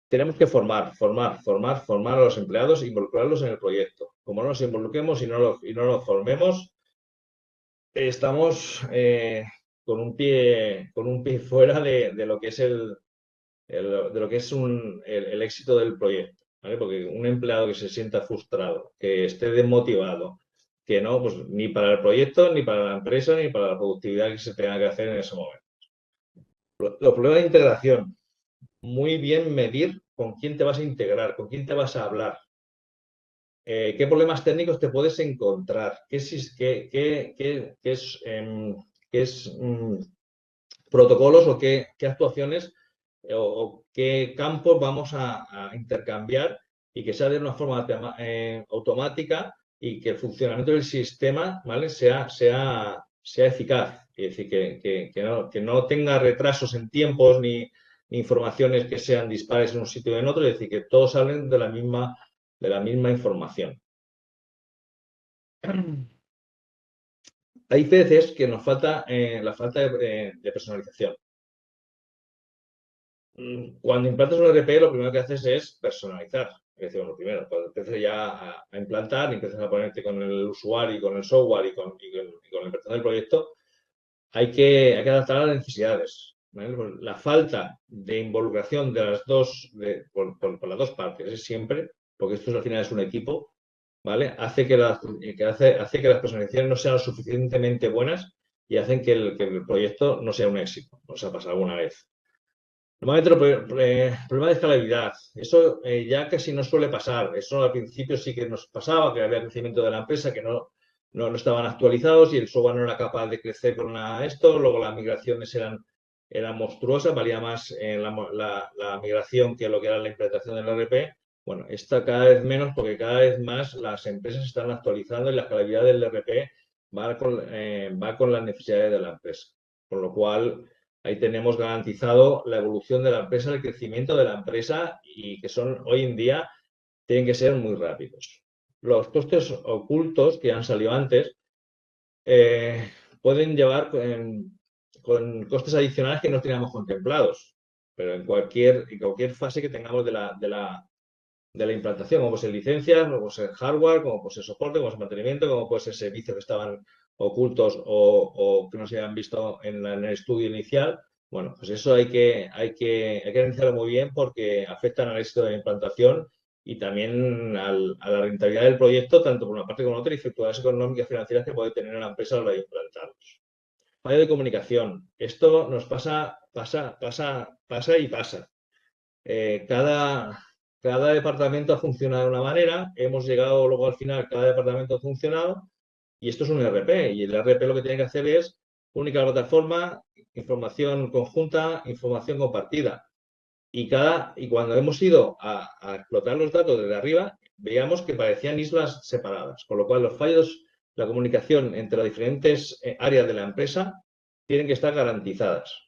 Tenemos que formar a los empleados e involucrarlos en el proyecto. Como no nos involucremos y no los formemos, estamos con un pie fuera de lo que es el éxito del proyecto, ¿vale? Porque un empleado que se sienta frustrado, que esté desmotivado, que no, pues ni para el proyecto, ni para la empresa, ni para la productividad que se tenga que hacer en ese momento. Los problemas de integración, muy bien medir con quién te vas a integrar, con quién te vas a hablar. ¿Qué problemas técnicos te puedes encontrar? Protocolos o qué actuaciones o qué campos vamos a intercambiar y que sea de una forma automática y que el funcionamiento del sistema, ¿vale? sea eficaz. Es decir, que no tenga retrasos en tiempos ni informaciones que sean dispares en un sitio o en otro, es decir, que todos hablen de la misma información. Hay veces que nos falta la falta de personalización. Cuando implantas un ERP, lo primero que haces es personalizar. Es decir, lo primero, cuando empieces ya a implantar, empiezas a ponerte con el usuario y con el software y con la implantación del proyecto, hay que adaptar a las necesidades. ¿Vale? La falta de involucración de las dos, por las dos partes, es siempre, porque esto al final es un equipo, ¿vale? Hace que las personalizaciones no sean lo suficientemente buenas y hacen que el proyecto no sea un éxito. Nos ha pasado alguna vez. Normalmente problema de escalabilidad, eso ya casi no suele pasar. Eso al principio sí que nos pasaba, que había crecimiento de la empresa, que no estaban actualizados y el software no era capaz de crecer con esto. Luego las migraciones eran monstruosas, valía más la migración que lo que era la implementación del ERP. Bueno, esta cada vez menos porque cada vez más las empresas se están actualizando y la escalabilidad del ERP va con las necesidades de la empresa. Con lo cual, ahí tenemos garantizado la evolución de la empresa, el crecimiento de la empresa y que son hoy en día tienen que ser muy rápidos. Los costes ocultos que han salido antes pueden llevar con costes adicionales que no teníamos contemplados, pero en cualquier fase que tengamos de la implantación, como puede ser licencias, como puede ser hardware, como puede ser soporte, como puede ser mantenimiento, como puede ser servicios que estaban ocultos o que no se habían visto en el estudio inicial. Bueno, pues eso hay que analizarlo muy bien porque afectan al éxito de la implantación y también a la rentabilidad del proyecto, tanto por una parte como por otra, y dificultades económicas y financieras que puede tener una empresa a la hora de implantarlos. Fallo de comunicación. Esto nos pasa y pasa. Cada departamento ha funcionado de una manera, hemos llegado luego al final, cada departamento ha funcionado y esto es un ERP y el ERP lo que tiene que hacer es única plataforma, información conjunta, información compartida. Y cuando hemos ido a explotar los datos desde arriba, veíamos que parecían islas separadas, con lo cual los fallos, la comunicación entre las diferentes áreas de la empresa tienen que estar garantizadas.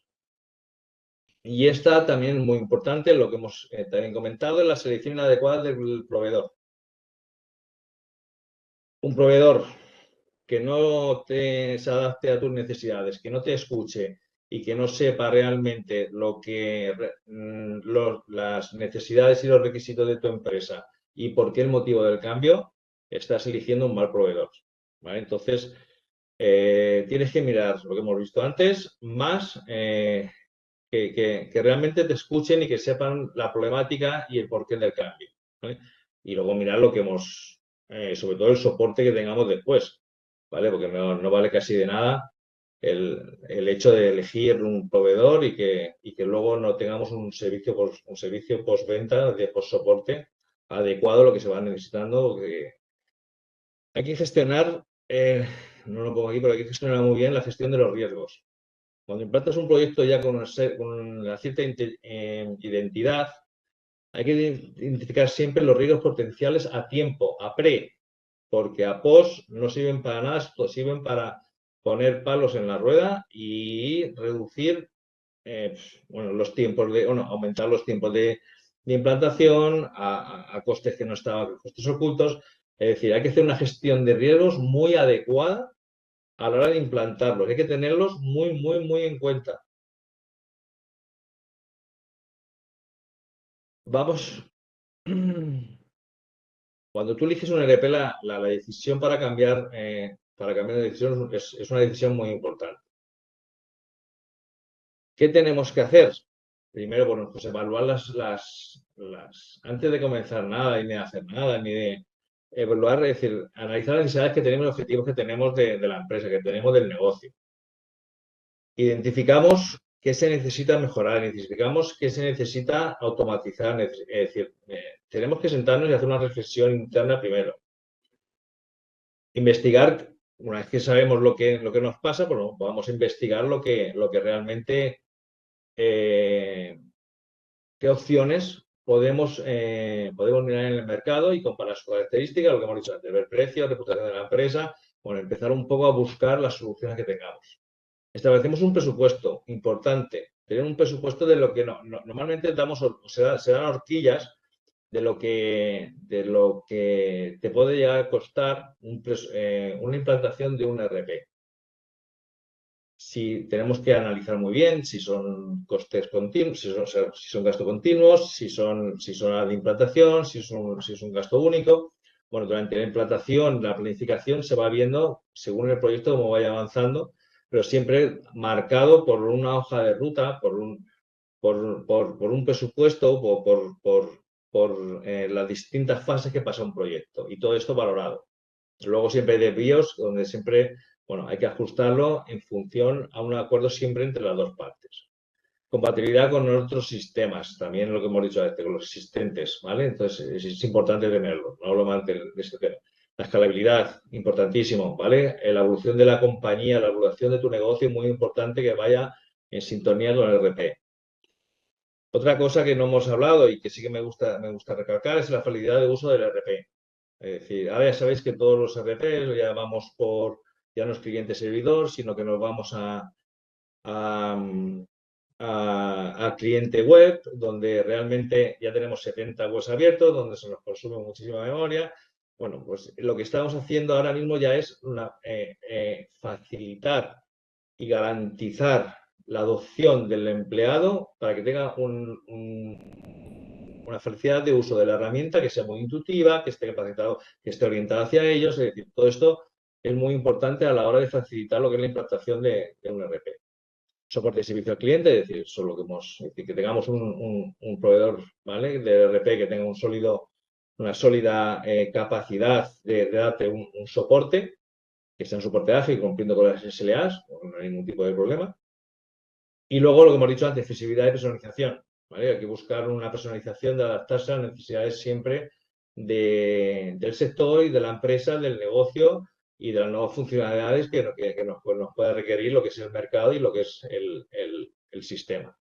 Y esta también es muy importante, lo que hemos también comentado, es la selección adecuada del proveedor. Un proveedor que no se adapte a tus necesidades, que no te escuche y que no sepa realmente las necesidades y los requisitos de tu empresa y por qué el motivo del cambio, estás eligiendo un mal proveedor. ¿Vale? Entonces, tienes que mirar lo que hemos visto antes, más que realmente te escuchen y que sepan la problemática y el porqué del cambio. ¿Vale? Y luego mirar lo que sobre todo el soporte que tengamos después, ¿vale? Porque no vale casi de nada el hecho de elegir un proveedor y que luego no tengamos un servicio postventa, de postsoporte adecuado a lo que se va necesitando. Hay que gestionar, no lo pongo aquí, pero hay que gestionar muy bien la gestión de los riesgos. Cuando implantas un proyecto ya con una cierta identidad, hay que identificar siempre los riesgos potenciales a tiempo, a pre, porque a post no sirven para nada, sirven para poner palos en la rueda y reducir los tiempos aumentar los tiempos de implantación a costes que no estaban, costes ocultos. Es decir, hay que hacer una gestión de riesgos muy adecuada a la hora de implantarlos. Hay que tenerlos muy, muy, muy en cuenta. Vamos, cuando tú eliges un ERP, la decisión para cambiar de decisión es una decisión muy importante. ¿Qué tenemos que hacer? Primero, bueno, pues evaluar antes de comenzar nada, ni de hacer nada, ni de evaluar, es decir, analizar las necesidades que tenemos, los objetivos que tenemos de la empresa, que tenemos del negocio. Identificamos qué se necesita mejorar, identificamos qué se necesita automatizar, es decir, tenemos que sentarnos y hacer una reflexión interna primero. Investigar, una vez que sabemos lo que nos pasa, bueno, vamos a investigar lo que realmente, qué opciones podemos mirar en el mercado y comparar sus características, lo que hemos dicho antes, ver precios, reputación de la empresa, bueno, empezar un poco a buscar las soluciones que tengamos. Establecemos un presupuesto importante, tener un presupuesto de lo que normalmente se dan horquillas de lo que te puede llegar a costar una implantación de un ERP. Si tenemos que analizar muy bien si son costes continuos, si son gastos continuos, si son de implantación, si es un gasto único. Bueno, durante la implantación, la planificación se va viendo según el proyecto cómo vaya avanzando, pero siempre marcado por una hoja de ruta, por un presupuesto, por las distintas fases que pasa un proyecto y todo esto valorado. Luego siempre hay desvíos donde siempre, bueno, hay que ajustarlo en función a un acuerdo siempre entre las dos partes. Compatibilidad con otros sistemas, también lo que hemos dicho antes, con los existentes, ¿vale? Entonces es importante tenerlo, no hablo más de este tema. La escalabilidad, importantísimo, ¿vale? La evolución de la compañía, la evolución de tu negocio, muy importante que vaya en sintonía con el RP. Otra cosa que no hemos hablado y que sí que me gusta recalcar es la facilidad de uso del RP. Es decir, ahora ya sabéis que todos los RP ya vamos por, ya no es cliente-servidor, sino que nos vamos a cliente web, donde realmente ya tenemos 70 webs abiertos, donde se nos consume muchísima memoria. Bueno, pues lo que estamos haciendo ahora mismo ya es facilitar y garantizar la adopción del empleado para que tenga una facilidad de uso de la herramienta que sea muy intuitiva, que esté capacitado, que esté orientada hacia ellos. Es decir, todo esto es muy importante a la hora de facilitar lo que es la implantación de un RP. Soporte de servicio al cliente, es decir, eso es lo que es decir, que tengamos un proveedor, ¿vale?, de RP que tenga una sólida capacidad de darte un soporte, que sea un soporte ágil, cumpliendo con las SLAs, no hay ningún tipo de problema. Y luego lo que hemos dicho antes, flexibilidad y personalización, ¿vale? Hay que buscar una personalización de adaptarse a las necesidades siempre del sector y de la empresa, del negocio y de las nuevas funcionalidades que nos pueda requerir lo que es el mercado y lo que es el sistema.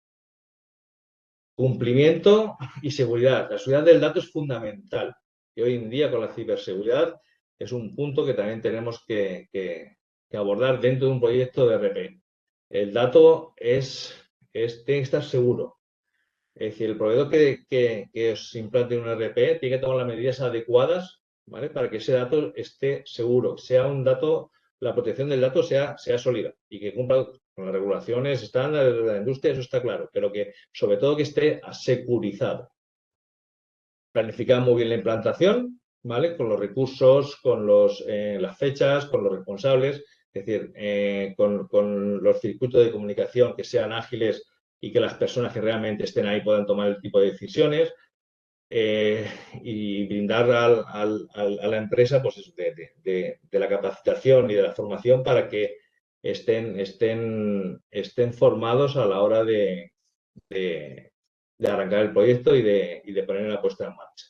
Cumplimiento y seguridad. La seguridad del dato es fundamental. Y hoy en día con la ciberseguridad es un punto que también tenemos que abordar dentro de un proyecto de RP. El dato tiene que estar seguro. Es decir, el proveedor que os implante un RP tiene que tomar las medidas adecuadas, ¿vale?, para que ese dato esté seguro, sea un dato, la protección del dato sea sólida y que cumpla con las regulaciones estándares de la industria, eso está claro, pero que sobre todo que esté asecurizado. Planificar muy bien la implantación, ¿vale?, con los recursos, con las fechas, con los responsables, es decir, con los circuitos de comunicación que sean ágiles y que las personas que realmente estén ahí puedan tomar el tipo de decisiones, y brindar a la empresa pues, de la capacitación y de la formación para que estén formados a la hora de arrancar el proyecto y de poner la puesta en marcha.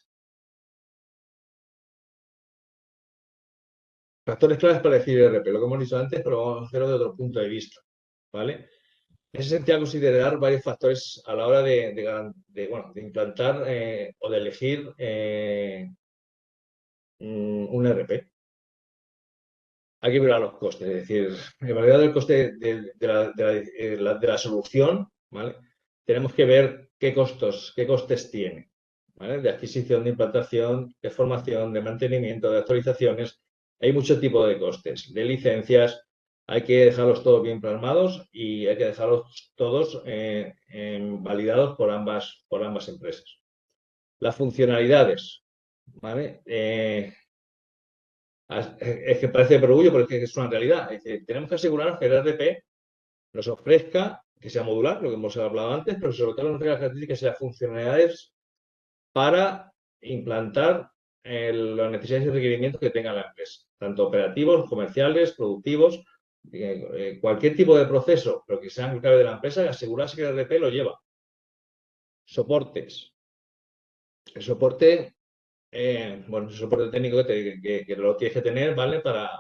Factores claves para decir RP, lo que hemos dicho antes, pero vamos a hacerlo de otro punto de vista, ¿vale? Es esencial considerar varios factores a la hora de implantar o de elegir un RP. Hay que mirar los costes, es decir, evaluar el coste de la solución, ¿vale? Tenemos que ver qué costes tiene, ¿vale?, de adquisición, de implantación, de formación, de mantenimiento, de actualizaciones. Hay mucho tipo de costes, de licencias. Hay que dejarlos todos bien plasmados y hay que dejarlos todos validados por ambas empresas. Las funcionalidades, ¿vale? Es que parece perogrullo, pero es que es una realidad. Es decir, tenemos que asegurarnos que el RP nos ofrezca, que sea modular, lo que hemos hablado antes, pero sobre todo nos ofrezca las características y las funcionalidades para implantar las necesidades y requerimientos que tenga la empresa, tanto operativos, comerciales, productivos, cualquier tipo de proceso, pero que sea clave de la empresa, y asegurarse que el RP lo lleva. Soportes. El soporte, el soporte técnico que lo tienes que tener, ¿vale?, para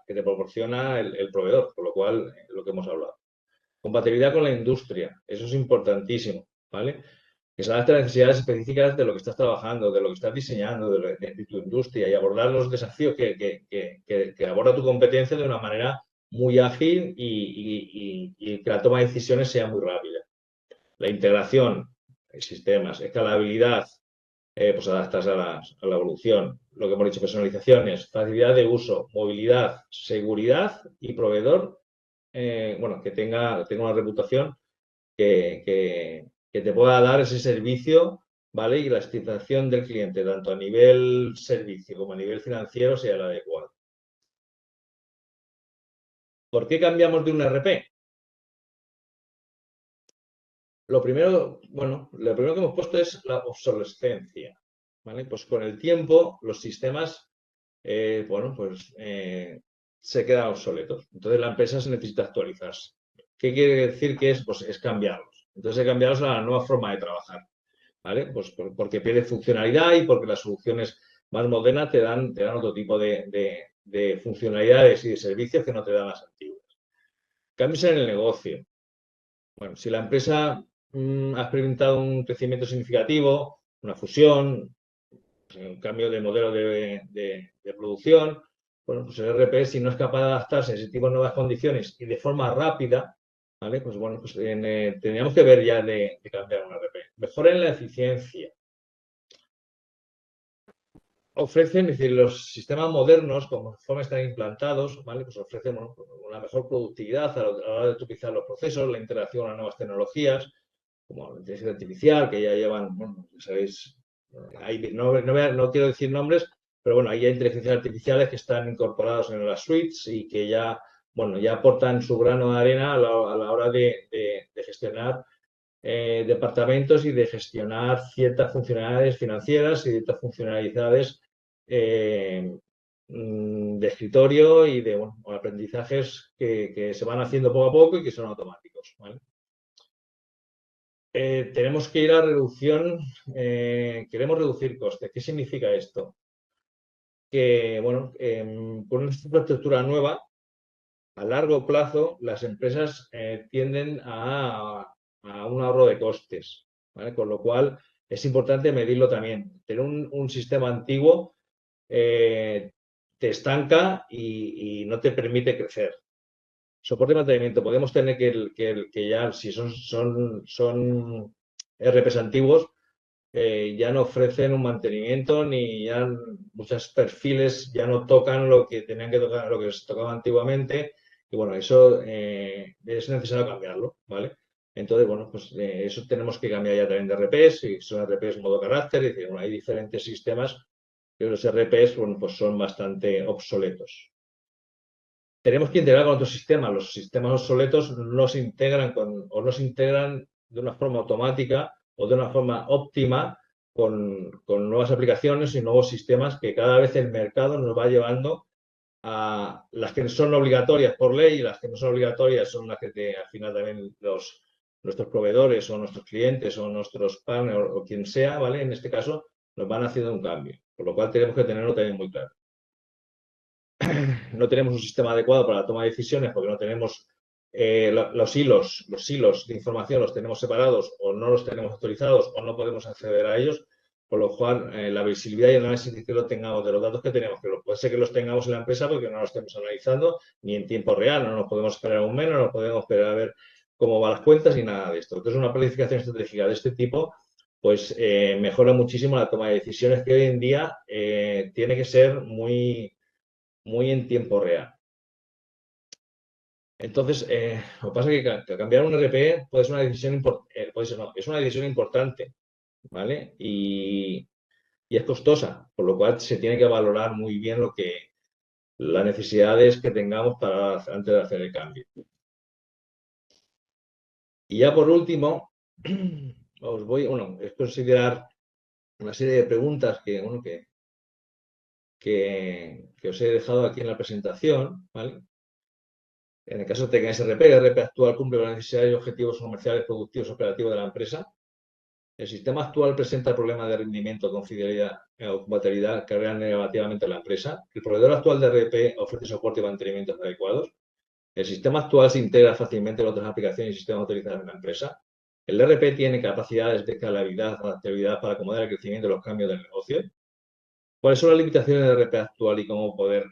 que te proporciona el proveedor, con lo cual, lo que hemos hablado. Compatibilidad con la industria, eso es importantísimo, ¿vale? Que se adapte a las necesidades específicas de lo que estás trabajando, de lo que estás diseñando, de tu industria y abordar los desafíos que aborda tu competencia de una manera muy ágil y que la toma de decisiones sea muy rápida. La integración de sistemas, escalabilidad, pues adaptarse a la evolución. Lo que hemos dicho, personalizaciones, facilidad de uso, movilidad, seguridad y proveedor, que tenga una reputación que te pueda dar ese servicio, ¿vale? Y la satisfacción del cliente, tanto a nivel servicio como a nivel financiero, sea la adecuada. ¿Por qué cambiamos de un RP? Lo primero que hemos puesto es la obsolescencia, ¿vale? Pues con el tiempo los sistemas, se quedan obsoletos. Entonces la empresa se necesita actualizarse. ¿Qué quiere decir que es? Pues es cambiarlos. Entonces hay que cambiarlos a la nueva forma de trabajar, ¿vale? Pues porque pierde funcionalidad y porque las soluciones más modernas te dan otro tipo de funcionalidades y de servicios que no te dan las antiguas. Cambios en el negocio. Bueno, si la empresa ha experimentado un crecimiento significativo, una fusión, un cambio de modelo de producción, bueno, pues el RP, si no es capaz de adaptarse a ese tipo de nuevas condiciones y de forma rápida, ¿vale? Pues bueno, pues tendríamos que ver ya de cambiar un RP. Mejoren la eficiencia. Ofrecen, es decir, los sistemas modernos, conforme están implantados, ¿vale? Pues ofrecen una mejor productividad a la hora de utilizar los procesos, la integración con las nuevas tecnologías, como la inteligencia artificial, que ya llevan, bueno, ya sabéis, no quiero decir nombres, pero bueno, hay inteligencias artificiales que están incorporadas en las suites y que ya, bueno, ya aportan su grano de arena a la hora de gestionar departamentos y de gestionar ciertas funcionalidades financieras y ciertas funcionalidades de escritorio y de bueno, aprendizajes que se van haciendo poco a poco y que son automáticos, ¿vale? Tenemos que ir a reducción, queremos reducir costes. ¿Qué significa esto? Que, bueno, con una infraestructura nueva, a largo plazo, las empresas tienden a un ahorro de costes, ¿vale? Con lo cual, es importante medirlo también. Tener un sistema antiguo te estanca y no te permite crecer. Soporte y mantenimiento. Podemos tener que ya, si son RPs antiguos, ya no ofrecen un mantenimiento ni ya muchos perfiles ya no tocan lo que tenían que tocar, lo que se tocaba antiguamente. Y bueno, eso es necesario cambiarlo, ¿vale? Entonces, bueno, pues eso tenemos que cambiar ya también de RPs, y son RPs modo carácter, es decir, bueno, hay diferentes sistemas que los RPs, bueno, pues son bastante obsoletos. Tenemos que integrar con otros sistemas. Los sistemas obsoletos no se integran o no se integran de una forma automática o de una forma óptima con nuevas aplicaciones y nuevos sistemas que cada vez el mercado nos va llevando a las que son obligatorias por ley y las que no son obligatorias son las que al final también nuestros proveedores o nuestros clientes o nuestros partners o quien sea, ¿vale? En este caso nos van haciendo un cambio, por lo cual tenemos que tenerlo también muy claro. No tenemos un sistema adecuado para la toma de decisiones porque no tenemos los hilos de información los tenemos separados o no los tenemos actualizados o no podemos acceder a ellos, por lo cual la visibilidad y el análisis que lo tengamos de los datos que tenemos, que puede ser que los tengamos en la empresa porque no los estemos analizando ni en tiempo real, no nos podemos esperar un mes, no nos podemos esperar a ver cómo van las cuentas ni nada de esto. Entonces, una planificación estratégica de este tipo pues mejora muchísimo la toma de decisiones que hoy en día tiene que ser muy en tiempo real. Entonces, lo que pasa es que cambiar un RP puede ser una decisión es una decisión importante, ¿vale? Y es costosa, por lo cual se tiene que valorar muy bien las necesidades que tengamos antes de hacer el cambio. Y ya por último, es considerar una serie de preguntas que os he dejado aquí en la presentación, ¿vale? En el caso de que tengáis RP, el RP actual cumple con las necesidades y objetivos comerciales, productivos, operativos de la empresa. El sistema actual presenta problemas de rendimiento, confidencialidad o compatibilidad que cargan negativamente a la empresa. El proveedor actual de RP ofrece soporte y mantenimiento adecuados. El sistema actual se integra fácilmente con otras aplicaciones y sistemas utilizados en la empresa. El RP tiene capacidades de escalabilidad, adaptabilidad para acomodar el crecimiento y los cambios del negocio. ¿Cuáles son las limitaciones del RP actual y cómo poder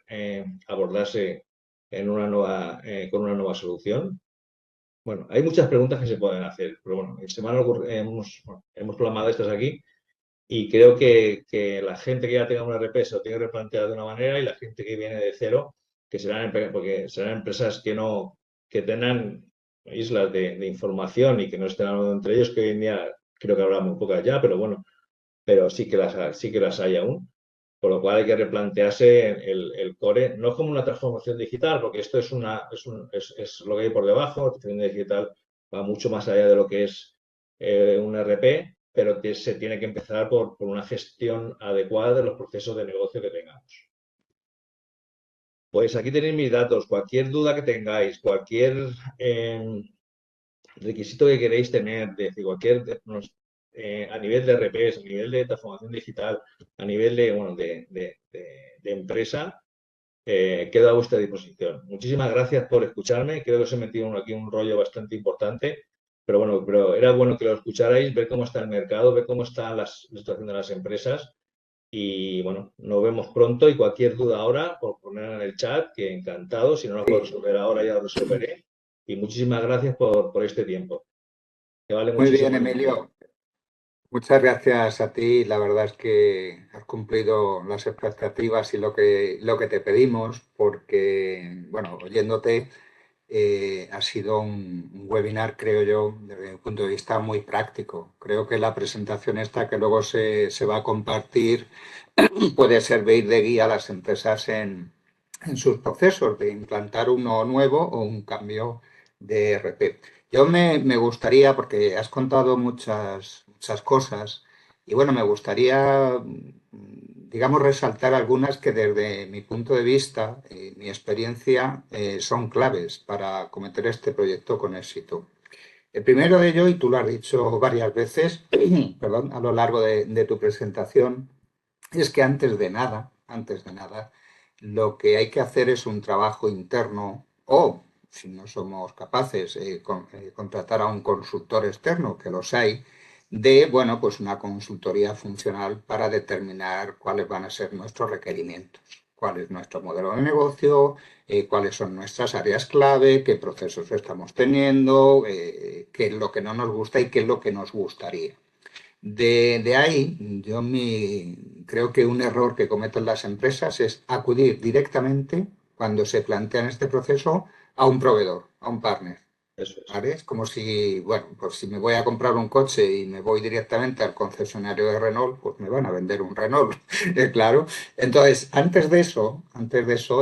abordarse con una nueva solución? Bueno, hay muchas preguntas que se pueden hacer, pero bueno, hemos plasmado estas aquí y creo que la gente que ya tenga una RP se lo tiene que replantear de una manera y la gente que viene de cero, porque serán empresas que tengan islas de información y que no estén hablando entre ellos, que hoy en día creo que habrá muy pocas ya, pero bueno, pero sí que las hay aún. Por lo cual hay que replantearse el core, no como una transformación digital, porque esto es lo que hay por debajo. La transformación digital va mucho más allá de lo que es un RP, pero se tiene que empezar por una gestión adecuada de los procesos de negocio que tengamos. Pues aquí tenéis mis datos. Cualquier duda que tengáis, cualquier requisito que queréis tener, de decir, a nivel de RPs, a nivel de transformación digital, a nivel de, bueno, de empresa, quedo a vuestra disposición. Muchísimas gracias por escucharme. Creo que os he metido aquí un rollo bastante importante, pero bueno, pero era bueno que lo escucharais, ver cómo está el mercado, ver cómo está la situación de las empresas. Y bueno, nos vemos pronto y cualquier duda ahora, por poner en el chat, que encantado. Si no lo puedo Sí. resolver ahora, ya lo resolveré. Y muchísimas gracias por este tiempo, que vale Muy bien, muchísimo la pena. Emilio. Muchas gracias a ti. La verdad es que has cumplido las expectativas y lo que te pedimos, porque, bueno, oyéndote, ha sido un webinar, creo yo, desde mi punto de vista, muy práctico. Creo que la presentación esta que luego se va a compartir puede servir de guía a las empresas en sus procesos de implantar uno nuevo o un cambio de RP. Yo me gustaría, porque has contado muchas cosas, y bueno, me gustaría, digamos, resaltar algunas que desde mi punto de vista y mi experiencia son claves para cometer este proyecto con éxito. El primero de ello, y tú lo has dicho varias veces, perdón, a lo largo de tu presentación, es que antes de nada, lo que hay que hacer es un trabajo interno o, si no somos capaces, contratar a un consultor externo, que los hay, de, bueno, pues una consultoría funcional para determinar cuáles van a ser nuestros requerimientos, cuál es nuestro modelo de negocio, cuáles son nuestras áreas clave, qué procesos estamos teniendo, qué es lo que no nos gusta y qué es lo que nos gustaría. De ahí, creo que un error que cometen las empresas es acudir directamente, cuando se plantean este proceso, a un proveedor, a un partner. Eso es. ¿Vale? Es como si, bueno, pues si me voy a comprar un coche y me voy directamente al concesionario de Renault, pues me van a vender un Renault, claro. Entonces, antes de eso,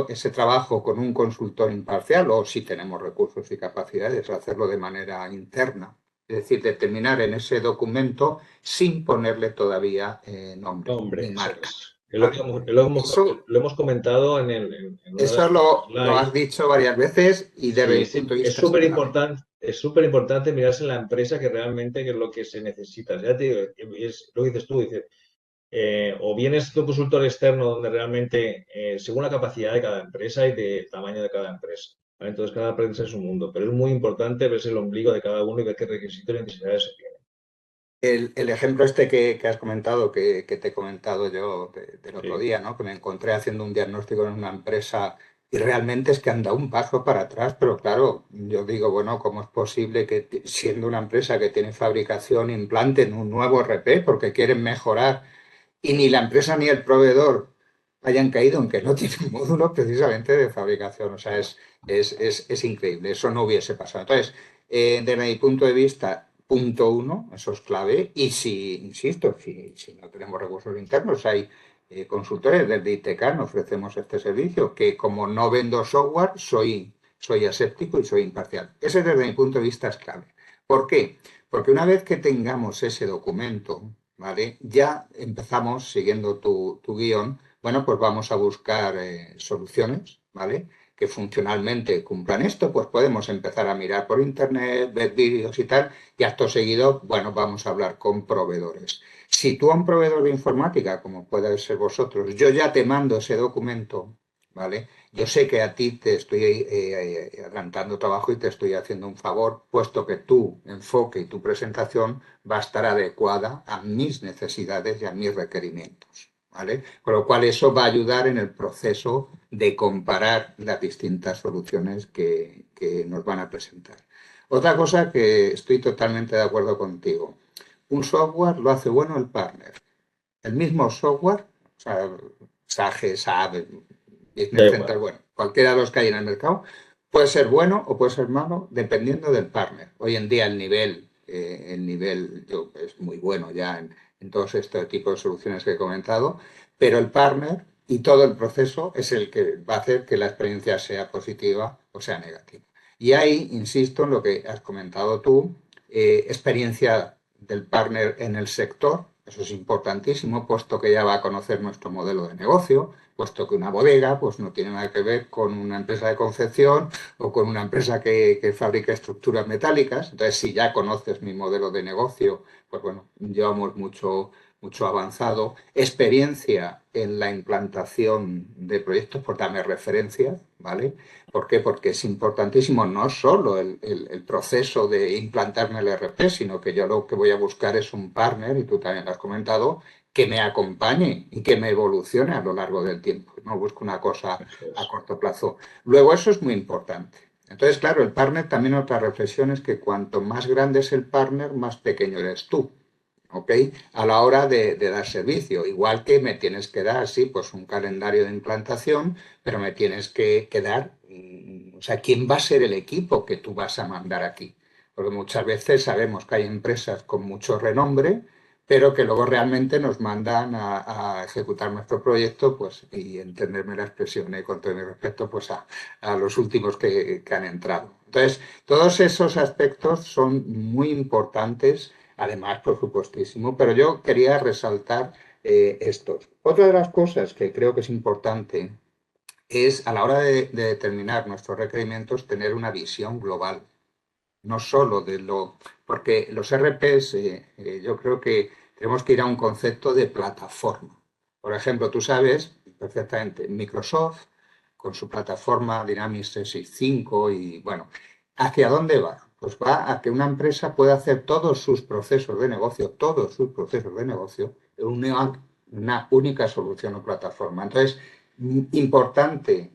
ese trabajo con un consultor imparcial, o si tenemos recursos y capacidades, hacerlo de manera interna. Es decir, determinar en ese documento sin ponerle todavía nombre Hombre, ni eso marca. es. ¿Vale? Eso, Lo hemos comentado en una de eso las primeras lo has slides. dicho varias veces y desde Sí, mi sí, punto de vista es clave. es súper importante mirarse en la empresa que realmente que es lo que se necesita. Ya te digo, es lo que dices tú, dices, o bien es tu consultor externo donde realmente, según la capacidad de cada empresa y de tamaño de cada empresa, ¿vale? Entonces, cada empresa es un mundo, pero es muy importante verse el ombligo de cada uno y ver qué requisitos y necesidades se tienen. El ejemplo este que has comentado, que te he comentado yo del otro Sí, día, ¿no? Que me encontré haciendo un diagnóstico en una empresa y realmente es que han dado un paso para atrás, pero claro, yo digo, bueno, ¿cómo es posible que siendo una empresa que tiene fabricación implanten un nuevo RP porque quieren mejorar y ni la empresa ni el proveedor hayan caído en que no tienen módulos precisamente de fabricación? O sea, es increíble, eso no hubiese pasado. Entonces, desde mi punto de vista, punto uno, eso es clave. Y si, insisto, si no tenemos recursos internos, hay consultores desde ITK, nos ofrecemos este servicio, que como no vendo software, soy aséptico y soy imparcial. Ese desde mi punto de vista es clave. ¿Por qué? Porque una vez que tengamos ese documento, ¿vale? Ya empezamos, siguiendo tu guión, bueno, pues vamos a buscar soluciones, ¿vale? Que funcionalmente cumplan esto, pues podemos empezar a mirar por internet, ver vídeos y tal, y acto seguido, bueno, vamos a hablar con proveedores. Si tú a un proveedor de informática, como puede ser vosotros, yo ya te mando ese documento, ¿vale? Yo sé que a ti te estoy adelantando trabajo y te estoy haciendo un favor, puesto que tu enfoque y tu presentación va a estar adecuada a mis necesidades y a mis requerimientos, ¿vale? Con lo cual eso va a ayudar en el proceso de comparar las distintas soluciones que nos van a presentar. Otra cosa que estoy totalmente de acuerdo contigo. Un software lo hace bueno el partner. El mismo software, o sea, SAGE, SAP, da Business igual. Center, bueno, cualquiera de los que hay en el mercado, puede ser bueno o puede ser malo dependiendo del partner. Hoy en día el nivel es muy bueno ya en todos estos tipos de soluciones que he comentado, pero el partner y todo el proceso es el que va a hacer que la experiencia sea positiva o sea negativa. Y ahí, insisto en lo que has comentado tú, experiencia del partner en el sector, Eso es importantísimo, puesto que ya va a conocer nuestro modelo de negocio, puesto que una bodega pues, no tiene nada que ver con una empresa de confección o con una empresa que fabrica estructuras metálicas. Entonces, si ya conoces mi modelo de negocio, pues bueno, llevamos mucho avanzado. Experiencia en la implantación de proyectos, por darme referencias, ¿vale? ¿Por qué? Porque es importantísimo no solo el proceso de implantarme el ERP, sino que yo lo que voy a buscar es un partner, y tú también lo has comentado, que me acompañe y que me evolucione a lo largo del tiempo. No busco una cosa Eso a es. corto plazo. Luego, eso es muy importante. Entonces, claro, el partner, también otra reflexión es que cuanto más grande es el partner, más pequeño eres tú. ¿Ok? A la hora de dar servicio. Igual que me tienes que dar, sí, pues un calendario de implantación, pero me tienes que dar, o sea, ¿quién va a ser el equipo que tú vas a mandar aquí? Porque muchas veces sabemos que hay empresas con mucho renombre, pero que luego realmente nos mandan a ejecutar nuestro proyecto, pues, y entenderme la expresión, con todo mi respeto, pues a los últimos que han entrado. Entonces, todos esos aspectos son muy importantes. Además, por supuestísimo, pero yo quería resaltar estos. Otra de las cosas que creo que es importante es a la hora de determinar nuestros requerimientos tener una visión global, no solo de lo... Porque los RPs, yo creo que tenemos que ir a un concepto de plataforma. Por ejemplo, tú sabes perfectamente, Microsoft con su plataforma Dynamics 365 y bueno, ¿hacia dónde va? Pues va a que una empresa pueda hacer todos sus procesos de negocio en una única solución o plataforma. Entonces, importante,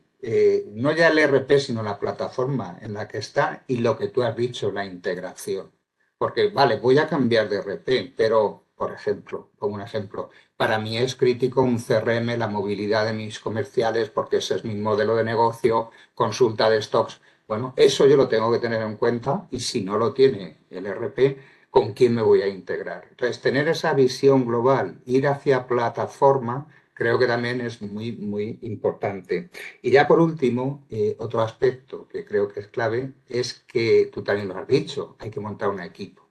no ya el RP, sino la plataforma en la que está y lo que tú has dicho, la integración. Porque, vale, voy a cambiar de RP, pero, por ejemplo, como un ejemplo, para mí es crítico un CRM, la movilidad de mis comerciales, porque ese es mi modelo de negocio, consulta de stocks. Bueno, eso yo lo tengo que tener en cuenta y si no lo tiene el RP, ¿con quién me voy a integrar? Entonces, tener esa visión global, ir hacia plataforma, creo que también es muy importante. Y ya por último, otro aspecto que creo que es clave es que tú también lo has dicho, hay que montar un equipo.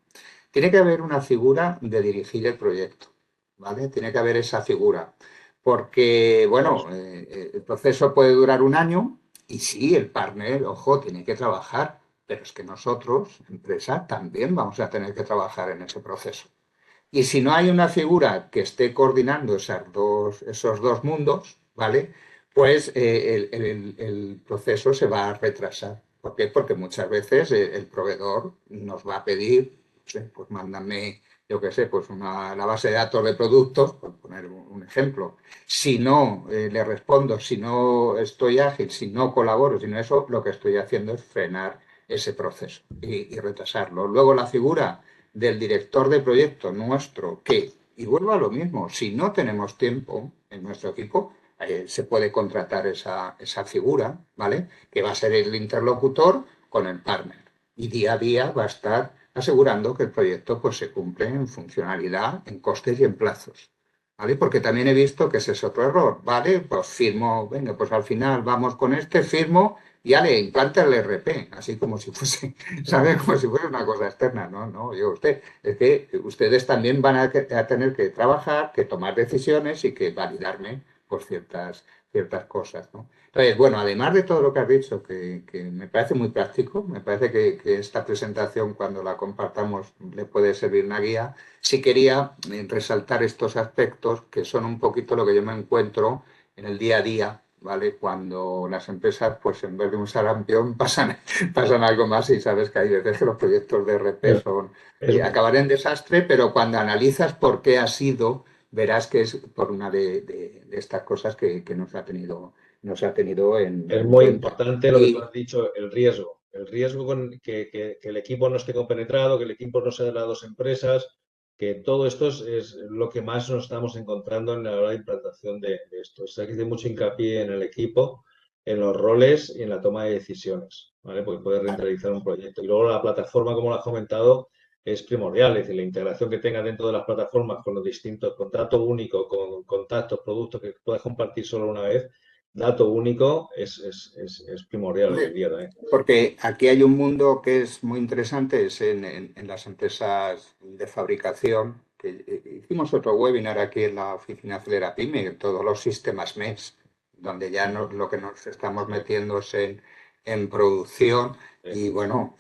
Tiene que haber una figura de dirigir el proyecto, ¿vale? Tiene que haber esa figura, porque, bueno, el proceso puede durar un año y sí, el partner, ojo, tiene que trabajar, pero es que nosotros, empresa, también vamos a tener que trabajar en ese proceso. Y si no hay una figura que esté coordinando esos dos mundos, ¿vale? Pues el proceso se va a retrasar. ¿Por qué? Porque muchas veces el proveedor nos va a pedir, no sé, pues mándame, yo qué sé, pues la base de datos de productos, por poner un ejemplo. Si no le respondo, si no estoy ágil, si no colaboro, si no eso, lo que estoy haciendo es frenar ese proceso y retrasarlo. Luego la figura del director de proyecto nuestro que, y vuelvo a lo mismo, si no tenemos tiempo en nuestro equipo, se puede contratar esa figura, ¿vale? Que va a ser el interlocutor con el partner. Y día a día va a estar asegurando que el proyecto pues, se cumple en funcionalidad, en costes y en plazos. ¿Vale? Porque también he visto que ese es otro error, ¿vale? Pues firmo, venga, pues al final vamos con este, firmo y ya le implanta el RP, así como si fuese, ¿sabes? Como si fuese una cosa externa. No, no, yo usted, es que ustedes también van a tener que trabajar, que tomar decisiones y que validarme por ciertas cosas, ¿no? Entonces, bueno, además de todo lo que has dicho, que me parece muy práctico, me parece que esta presentación, cuando la compartamos, le puede servir una guía. Sí quería resaltar estos aspectos que son un poquito lo que yo me encuentro en el día a día, ¿vale? Cuando las empresas, pues en vez de un sarampión, pasan algo más y sabes que hay veces que los proyectos de RP Es, son, es acabar en desastre, pero cuando analizas por qué ha sido, verás que es por una de estas cosas que nos ha tenido Es en muy cuenta. importante lo que tú Y has dicho, el riesgo. El riesgo con que el equipo no esté compenetrado, que el equipo no sea de las dos empresas, que todo esto es lo que más nos estamos encontrando en la hora de implantación de esto. Es que hace mucho hincapié en el equipo, en los roles y en la toma de decisiones, ¿vale? Porque puede rentabilizar un proyecto. Y luego la plataforma, como lo has comentado, es primordial. Es decir, la integración que tenga dentro de las plataformas con los distintos contratos únicos, con contactos, productos que puedas compartir solo una vez, dato único es primordial hoy en día también. porque aquí hay un mundo que es muy interesante, es en las empresas de fabricación. que hicimos otro webinar aquí en la oficina Acelera Pyme, todos los sistemas MES, donde ya lo que nos estamos metiendo es en producción. Y bueno,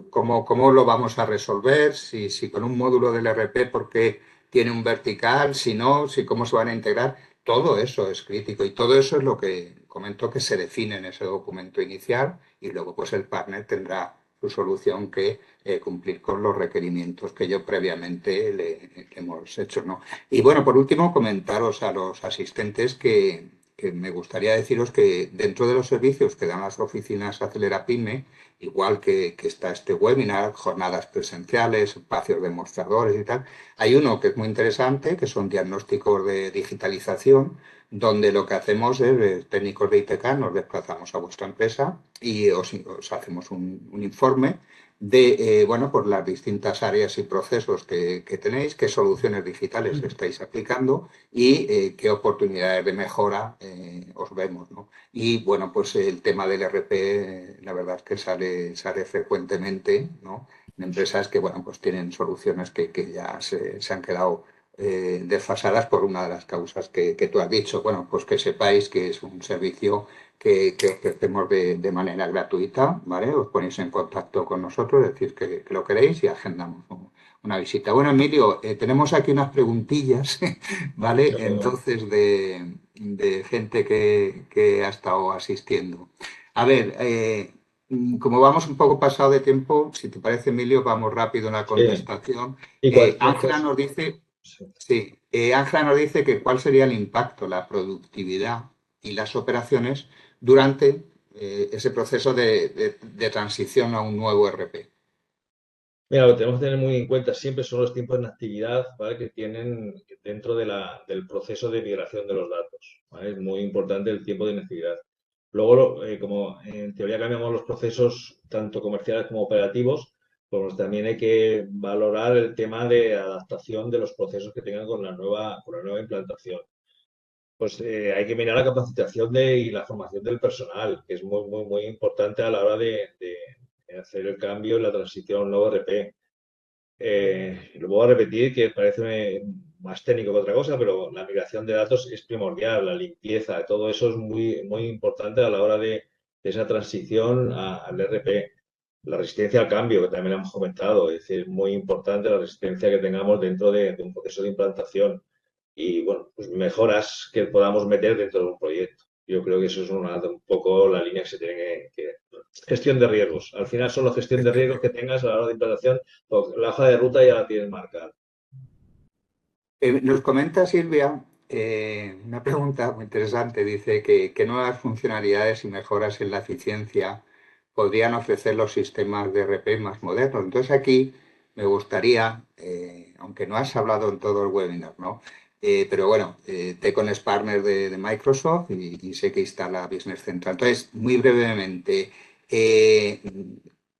¿cómo lo vamos a resolver? Si con un módulo del RP, porque tiene un vertical, si no, si cómo se van a integrar. Todo eso es crítico y todo eso es lo que comento que se define en ese documento inicial y luego pues el partner tendrá su solución que cumplir con los requerimientos que yo previamente le hemos hecho, ¿no? Y bueno, por último, comentaros a los asistentes que me gustaría deciros que dentro de los servicios que dan las oficinas Acelera Pyme, igual que está este webinar, jornadas presenciales, espacios demostradores y tal, hay uno que es muy interesante, que son diagnósticos de digitalización, donde lo que hacemos es, técnicos de ITK, nos desplazamos a vuestra empresa y os hacemos un informe de bueno, pues las distintas áreas y procesos que tenéis, qué soluciones digitales estáis aplicando y qué oportunidades de mejora os vemos, ¿no? Y bueno, pues el tema del RP, la verdad es que sale frecuentemente, ¿no? En empresas que, bueno, pues tienen soluciones que ya se han quedado desfasadas por una de las causas que tú has dicho. Bueno, pues que sepáis que es un servicio que ofrecemos de manera gratuita, ¿vale? Os ponéis en contacto con nosotros, decir que lo queréis y agendamos una visita. Bueno, Emilio, tenemos aquí unas preguntillas, ¿vale? Entonces, de gente que ha estado asistiendo. A ver, como vamos un poco pasado de tiempo, si te parece, Emilio, vamos rápido en la Sí. contestación. Y cualquier Ángela cosa. nos dice, Sí. sí, Ángela nos dice que cuál sería el impacto, la productividad y las operaciones durante ese proceso de transición a un nuevo RP. Mira, lo que tenemos que tener muy en cuenta siempre son los tiempos de actividad, ¿vale? Que tienen dentro del proceso de migración de los datos, ¿vale? Es muy importante el tiempo de inactividad. Luego, como en teoría cambiamos los procesos tanto comerciales como operativos, pues también hay que valorar el tema de adaptación de los procesos que tengan con la nueva implantación. Pues hay que mirar la capacitación y la formación del personal, que es muy, muy, muy importante a la hora de hacer el cambio y la transición a un nuevo RP. Lo voy a repetir, que parece más técnico que otra cosa, pero la migración de datos es primordial, la limpieza, todo eso es muy, muy importante a la hora de esa transición al RP. La resistencia al cambio, que también lo hemos comentado, es decir, muy importante la resistencia que tengamos dentro de un proceso de implantación y, bueno, pues mejoras que podamos meter dentro de un proyecto. Yo creo que eso es un poco la línea que se tiene Gestión de riesgos. Al final son la gestión de riesgos que tengas a la hora de implantación. Pues la hoja de ruta ya la tienes marcada. Nos comenta Silvia una pregunta muy interesante. Dice que nuevas funcionalidades y mejoras en la eficiencia podrían ofrecer los sistemas de RP más modernos. Entonces aquí me gustaría, aunque no has hablado en todo el webinar, ¿no? Pero bueno, Tecon es partner de Microsoft y sé que instala Business Central. Entonces, muy brevemente, eh,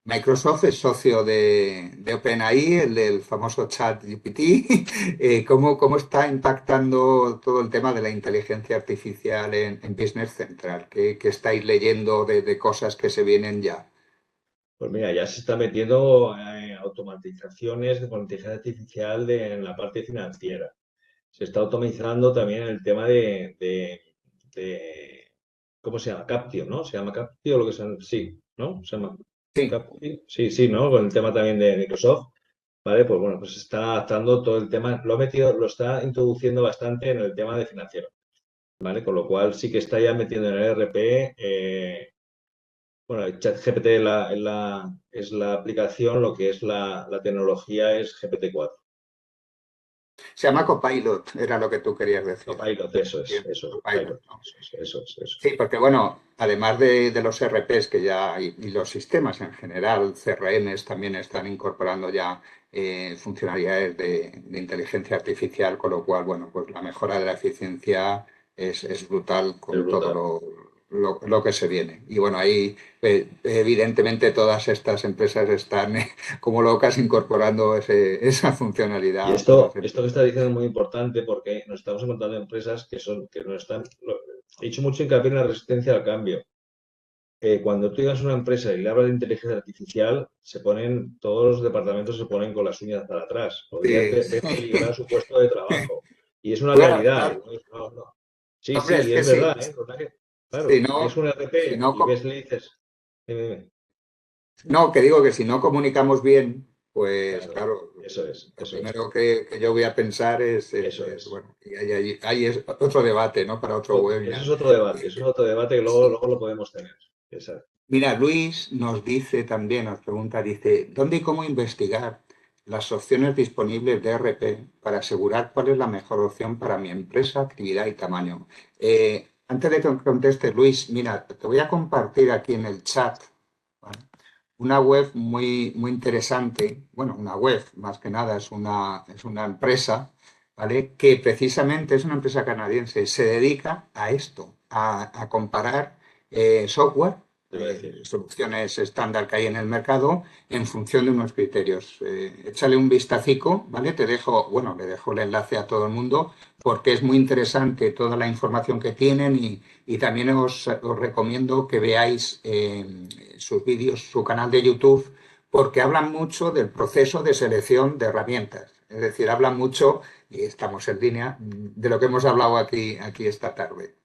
Microsoft es socio de OpenAI, el del famoso chat GPT. ¿Cómo está impactando todo el tema de la inteligencia artificial en Business Central? ¿Qué estáis leyendo de cosas que se vienen ya? Pues mira, ya se está metiendo automatizaciones con inteligencia artificial en la parte financiera. Se está automatizando también el tema ¿cómo se llama? Captio, ¿no? ¿Se llama Captio lo que son? Sí, ¿no? Se llama Sí. Captio. Sí, sí, ¿no? Con el tema también de Microsoft. Vale, pues bueno, pues se está adaptando todo el tema, lo está introduciendo bastante en el tema de financiero, ¿vale? Con lo cual sí que está ya metiendo en el ERP, bueno, el ChatGPT es la aplicación, lo que es la tecnología es GPT-4. Se llama Copilot, era lo que tú querías decir. Copilot, eso es, Copilot, Copilot, ¿no? eso. Sí, porque bueno, además de los RPs que ya y los sistemas en general, CRMs también están incorporando ya funcionalidades de inteligencia artificial, con lo cual, bueno, pues la mejora de la eficiencia es brutal Es con todo brutal. lo que se viene. Y bueno, ahí evidentemente todas estas empresas están como locas incorporando esa Y funcionalidad para esto que está diciendo es muy importante porque nos estamos encontrando empresas que no están, he hecho mucho hincapié en la resistencia al cambio. cuando tú llegas a una empresa y le hablas de inteligencia artificial, todos los departamentos se ponen con las uñas para atrás. Podrían Sí. ver peligrar su puesto de trabajo. Y es una Claro, realidad. claro. No. Sí, Hombre, sí, es y que es sí. verdad, ¿eh? Si Claro, ves no, un si RP no, y ves, le dices, dime. no, que digo que si no comunicamos bien, pues Claro, claro, eso es, lo eso es, primero que yo voy a pensar eso es. bueno, y ahí es otro debate, ¿no? Para otro Eso es webinar. otro debate, eso es otro debate que Sí. luego lo podemos tener. Exacto. Mira, Luis nos dice también, nos pregunta, dice, ¿dónde y cómo investigar las opciones disponibles de RP para asegurar cuál es la mejor opción para mi empresa, actividad y tamaño? Antes de que conteste, Luis, mira, te voy a compartir aquí en el chat, ¿vale? Una web muy interesante, bueno, una web más que nada, es una empresa, ¿vale? Que precisamente es una empresa canadiense, se dedica a esto, a comparar software, Te iba a decir. soluciones estándar que hay en el mercado en función de unos criterios. Échale un vistacico, ¿vale? Te dejo, bueno, le dejo el enlace a todo el mundo porque es muy interesante toda la información que tienen y también os recomiendo que veáis sus vídeos, su canal de YouTube, porque hablan mucho del proceso de selección de herramientas. Es decir, hablan mucho, y estamos en línea, de lo que hemos hablado aquí esta tarde.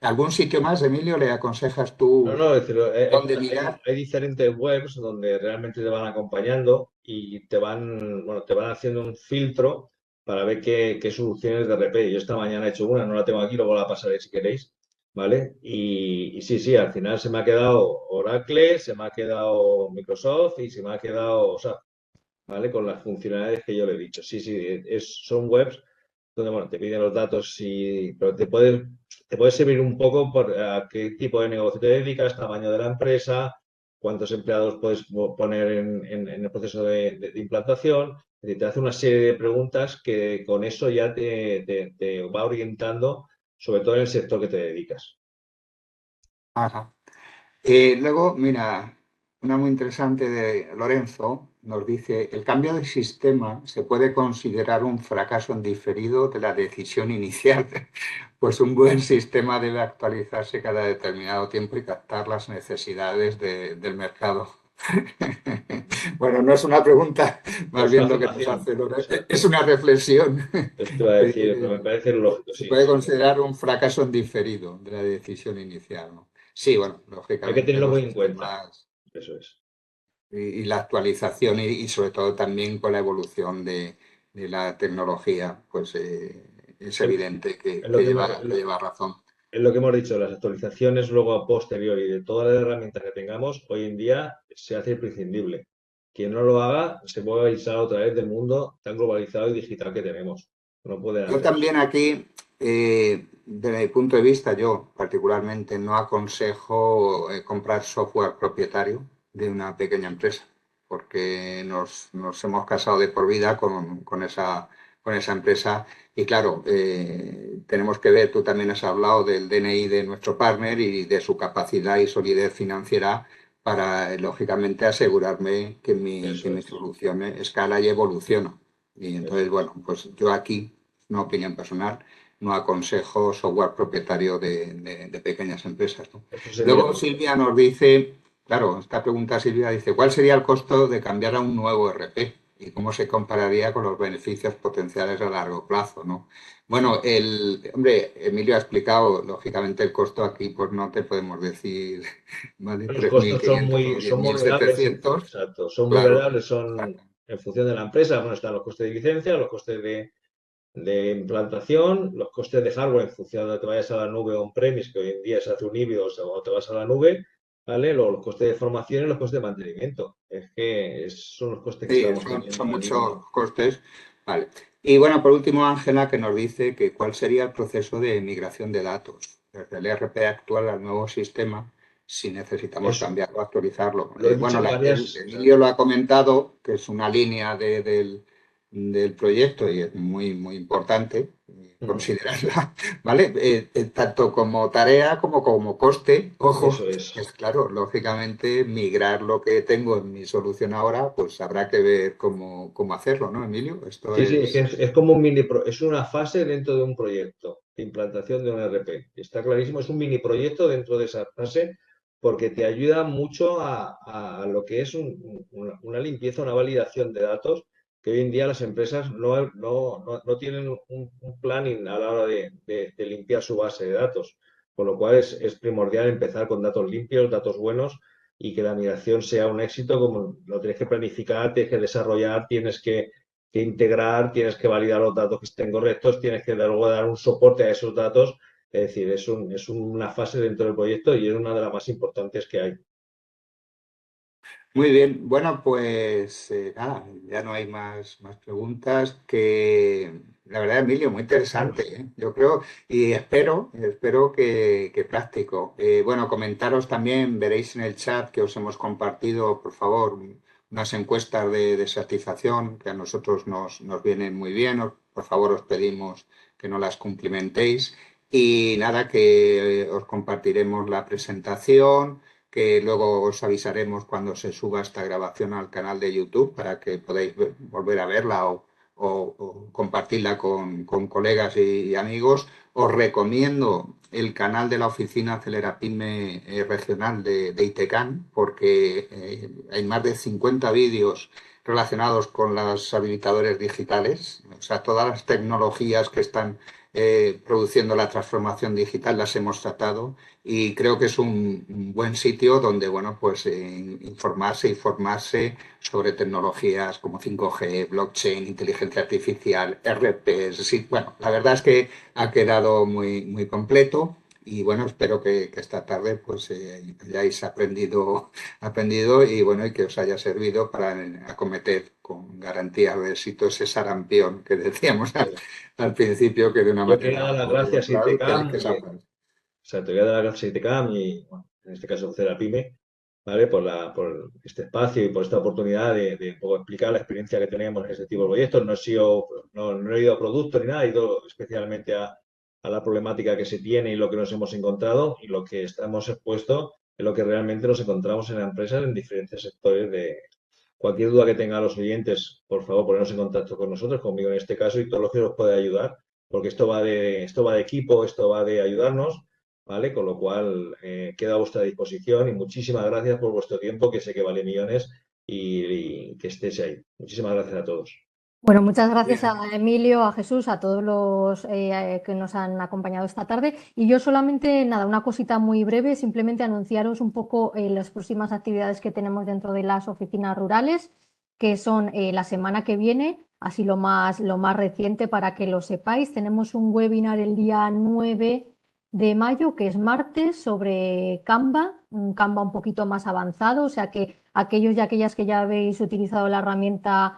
¿Algún sitio más, Emilio, le aconsejas No, tú no, es decir, dónde mirar? hay diferentes webs donde realmente te van acompañando y bueno, te van haciendo un filtro para ver qué soluciones de RP. Yo esta mañana he hecho una, no la tengo aquí, luego la pasaré si queréis, ¿vale? Y sí, sí, al final se me ha quedado Oracle, se me ha quedado Microsoft y se me ha quedado SAP, ¿vale? Con las funcionalidades que yo le he dicho. Sí, sí, son webs donde, bueno, te piden los datos, pero te puede servir un poco por a qué tipo de negocio te dedicas, tamaño de la empresa, cuántos empleados puedes poner en el proceso de implantación. Es decir, te hace una serie de preguntas que con eso ya te va orientando, sobre todo en el sector que te dedicas. Ajá. Luego, mira, una muy interesante de Lorenzo nos dice, el cambio de sistema se puede considerar un fracaso en diferido de la decisión inicial, pues un buen sistema debe actualizarse cada determinado tiempo y captar las necesidades del mercado. Bueno, no es una pregunta, No más es una bien lo que nos afirmación, hace Lorenzo, es exacto. una reflexión. Esto te iba a decir, pero me parece lógico, Se sí, puede sí. considerar un fracaso en diferido de la decisión inicial, ¿no? Sí, bueno, Hay que lógicamente tenerlo los muy en cuenta, sistemas eso es. y la actualización y sobre todo también con la evolución de la tecnología, pues es Es evidente es lo que que hemos, lleva razón. es lo que hemos dicho, las actualizaciones luego a posteriori de todas las herramientas que tengamos, hoy en día se hace imprescindible. Quien no lo haga se puede aislar otra vez del mundo tan globalizado y digital que tenemos. No pueden Yo hacer eso. también aquí, desde mi punto de vista, yo particularmente no aconsejo comprar software propietario de una pequeña empresa, porque nos hemos casado de por vida con esa empresa. Y claro, tenemos que ver, tú también has hablado del DNI de nuestro partner y de su capacidad y solidez financiera para, lógicamente, asegurarme que Eso mi es, solución escala y evoluciona. Y eso entonces, es. bueno, pues yo aquí una opinión personal, no aconsejo software propietario de pequeñas empresas, ¿no? Eso sería Luego mucho. Silvia nos dice, claro, esta pregunta Silvia dice, ¿cuál sería el costo de cambiar a un nuevo RP? ¿Y cómo se compararía con los beneficios potenciales a largo plazo, ¿no? Bueno, hombre, Emilio ha explicado, lógicamente el costo aquí, pues no te podemos decir, ¿vale? Los tres mil costos quinientos o son muy diez mil variables, setecientos exacto, son muy claro. variables, son en función de la empresa. Bueno, están los costes de licencia, los costes de implantación, los costes de hardware en función de que te vayas a la nube on-premise, que hoy en día se hace un híbrido o te vas a la nube, ¿vale? Los costes de formación y los costes de mantenimiento. Es que son los costes que Sí, estamos son teniendo al día. muchos costes. Vale. Y bueno, por último, Ángela, que nos dice que cuál sería el proceso de migración de datos desde el ERP actual al nuevo sistema si necesitamos Eso, cambiarlo, actualizarlo. lo he dicho Bueno, en varias, Emilio lo ha comentado, que es una línea del proyecto y es muy importante considerarla, ¿vale? Tanto como tarea como coste, ojo. eso es. Pues claro, lógicamente migrar lo que tengo en mi solución ahora, pues habrá que ver cómo hacerlo, ¿no, Emilio? Esto Sí, sí, es que es... es como un es una fase dentro de un proyecto de implantación de un ERP. Está clarísimo, es un mini proyecto dentro de esa fase porque te ayuda mucho a lo que es una limpieza, una validación de datos, que hoy en día las empresas no tienen un planning a la hora de limpiar su base de datos, con lo cual es primordial empezar con datos limpios, datos buenos, y que la migración sea un éxito, como lo tienes que planificar, tienes que desarrollar, tienes que integrar, tienes que validar los datos que estén correctos, tienes que luego dar un soporte a esos datos. Es decir, es una fase dentro del proyecto y es una de las más importantes que hay. Muy bien, bueno, pues nada, ya no hay más preguntas. Que la verdad, Emilio, muy interesante, ¿eh? Yo creo y espero que práctico. Bueno, comentaros también, veréis en el chat que os hemos compartido, por favor, unas encuestas de satisfacción que a nosotros nos vienen muy bien. Por favor, os pedimos que no las cumplimentéis. Y nada, que os compartiremos la presentación, que luego os avisaremos cuando se suba esta grabación al canal de YouTube para que podáis volver a verla o compartirla con colegas y amigos. Os recomiendo el canal de la oficina Acelerapyme regional de ITECAN, porque hay más de 50 vídeos relacionados con los habilitadores digitales, o sea, todas las tecnologías que están produciendo la transformación digital las hemos tratado, y creo que es un buen sitio donde, bueno, pues informarse y formarse sobre tecnologías como 5G, blockchain, inteligencia artificial, RPs. Sí, bueno, la verdad es que ha quedado muy completo. Y bueno, espero que esta tarde pues hayáis aprendido y bueno, y que os haya servido para acometer con garantía de éxito ese sarampión que decíamos al principio, que de una Yo quería manera dar las muy gracias a claro ITCAM que se aprende. o sea, te voy a dar las gracias a ITCAM y, bueno, en este caso, Cerapime, ¿vale? Por este espacio y por esta oportunidad de un poco explicar la experiencia que tenemos en este tipo de proyectos. No he ido a producto ni nada, he ido especialmente a la problemática que se tiene y lo que nos hemos encontrado, y lo que estamos expuestos es lo que realmente nos encontramos en las empresas en diferentes sectores. De cualquier duda que tengan los oyentes, por favor, ponernos en contacto con nosotros, conmigo en este caso, y todos los que nos pueda ayudar, porque esto va de equipo, esto va de ayudarnos, ¿vale? Con lo cual, queda a vuestra disposición, y muchísimas gracias por vuestro tiempo, que sé que vale millones, y que estéis ahí. Muchísimas gracias a todos. Bueno, muchas gracias Bien. a Emilio, a Jesús, a todos los que nos han acompañado esta tarde. Y yo solamente, nada, una cosita muy breve, simplemente anunciaros un poco las próximas actividades que tenemos dentro de las oficinas rurales, que son la semana que viene, así lo más reciente para que lo sepáis. Tenemos un webinar el día 9 de mayo, que es martes, sobre Canva, un Canva un poquito más avanzado, o sea que aquellos y aquellas que ya habéis utilizado la herramienta,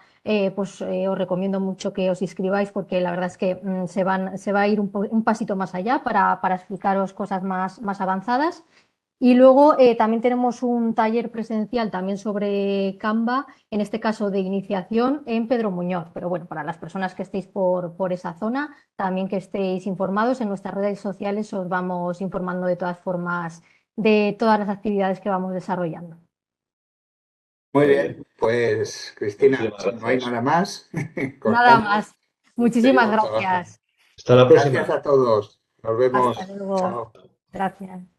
os recomiendo mucho que os inscribáis, porque la verdad es que se va a ir un pasito más allá para explicaros cosas más avanzadas. Y luego también tenemos un taller presencial también sobre Canva, en este caso de iniciación en Pedro Muñoz. Pero bueno, para las personas que estéis por esa zona, también que estéis informados en nuestras redes sociales, os vamos informando de todas formas de todas las actividades que vamos desarrollando. Muy Muy bien. bien, pues Cristina, Muchísimas no hay gracias. nada más. Nada Cortamos. más. Muchísimas Seguimos trabajando. gracias. Hasta la Gracias próxima. a todos. Nos vemos. Hasta luego. Chao. Gracias.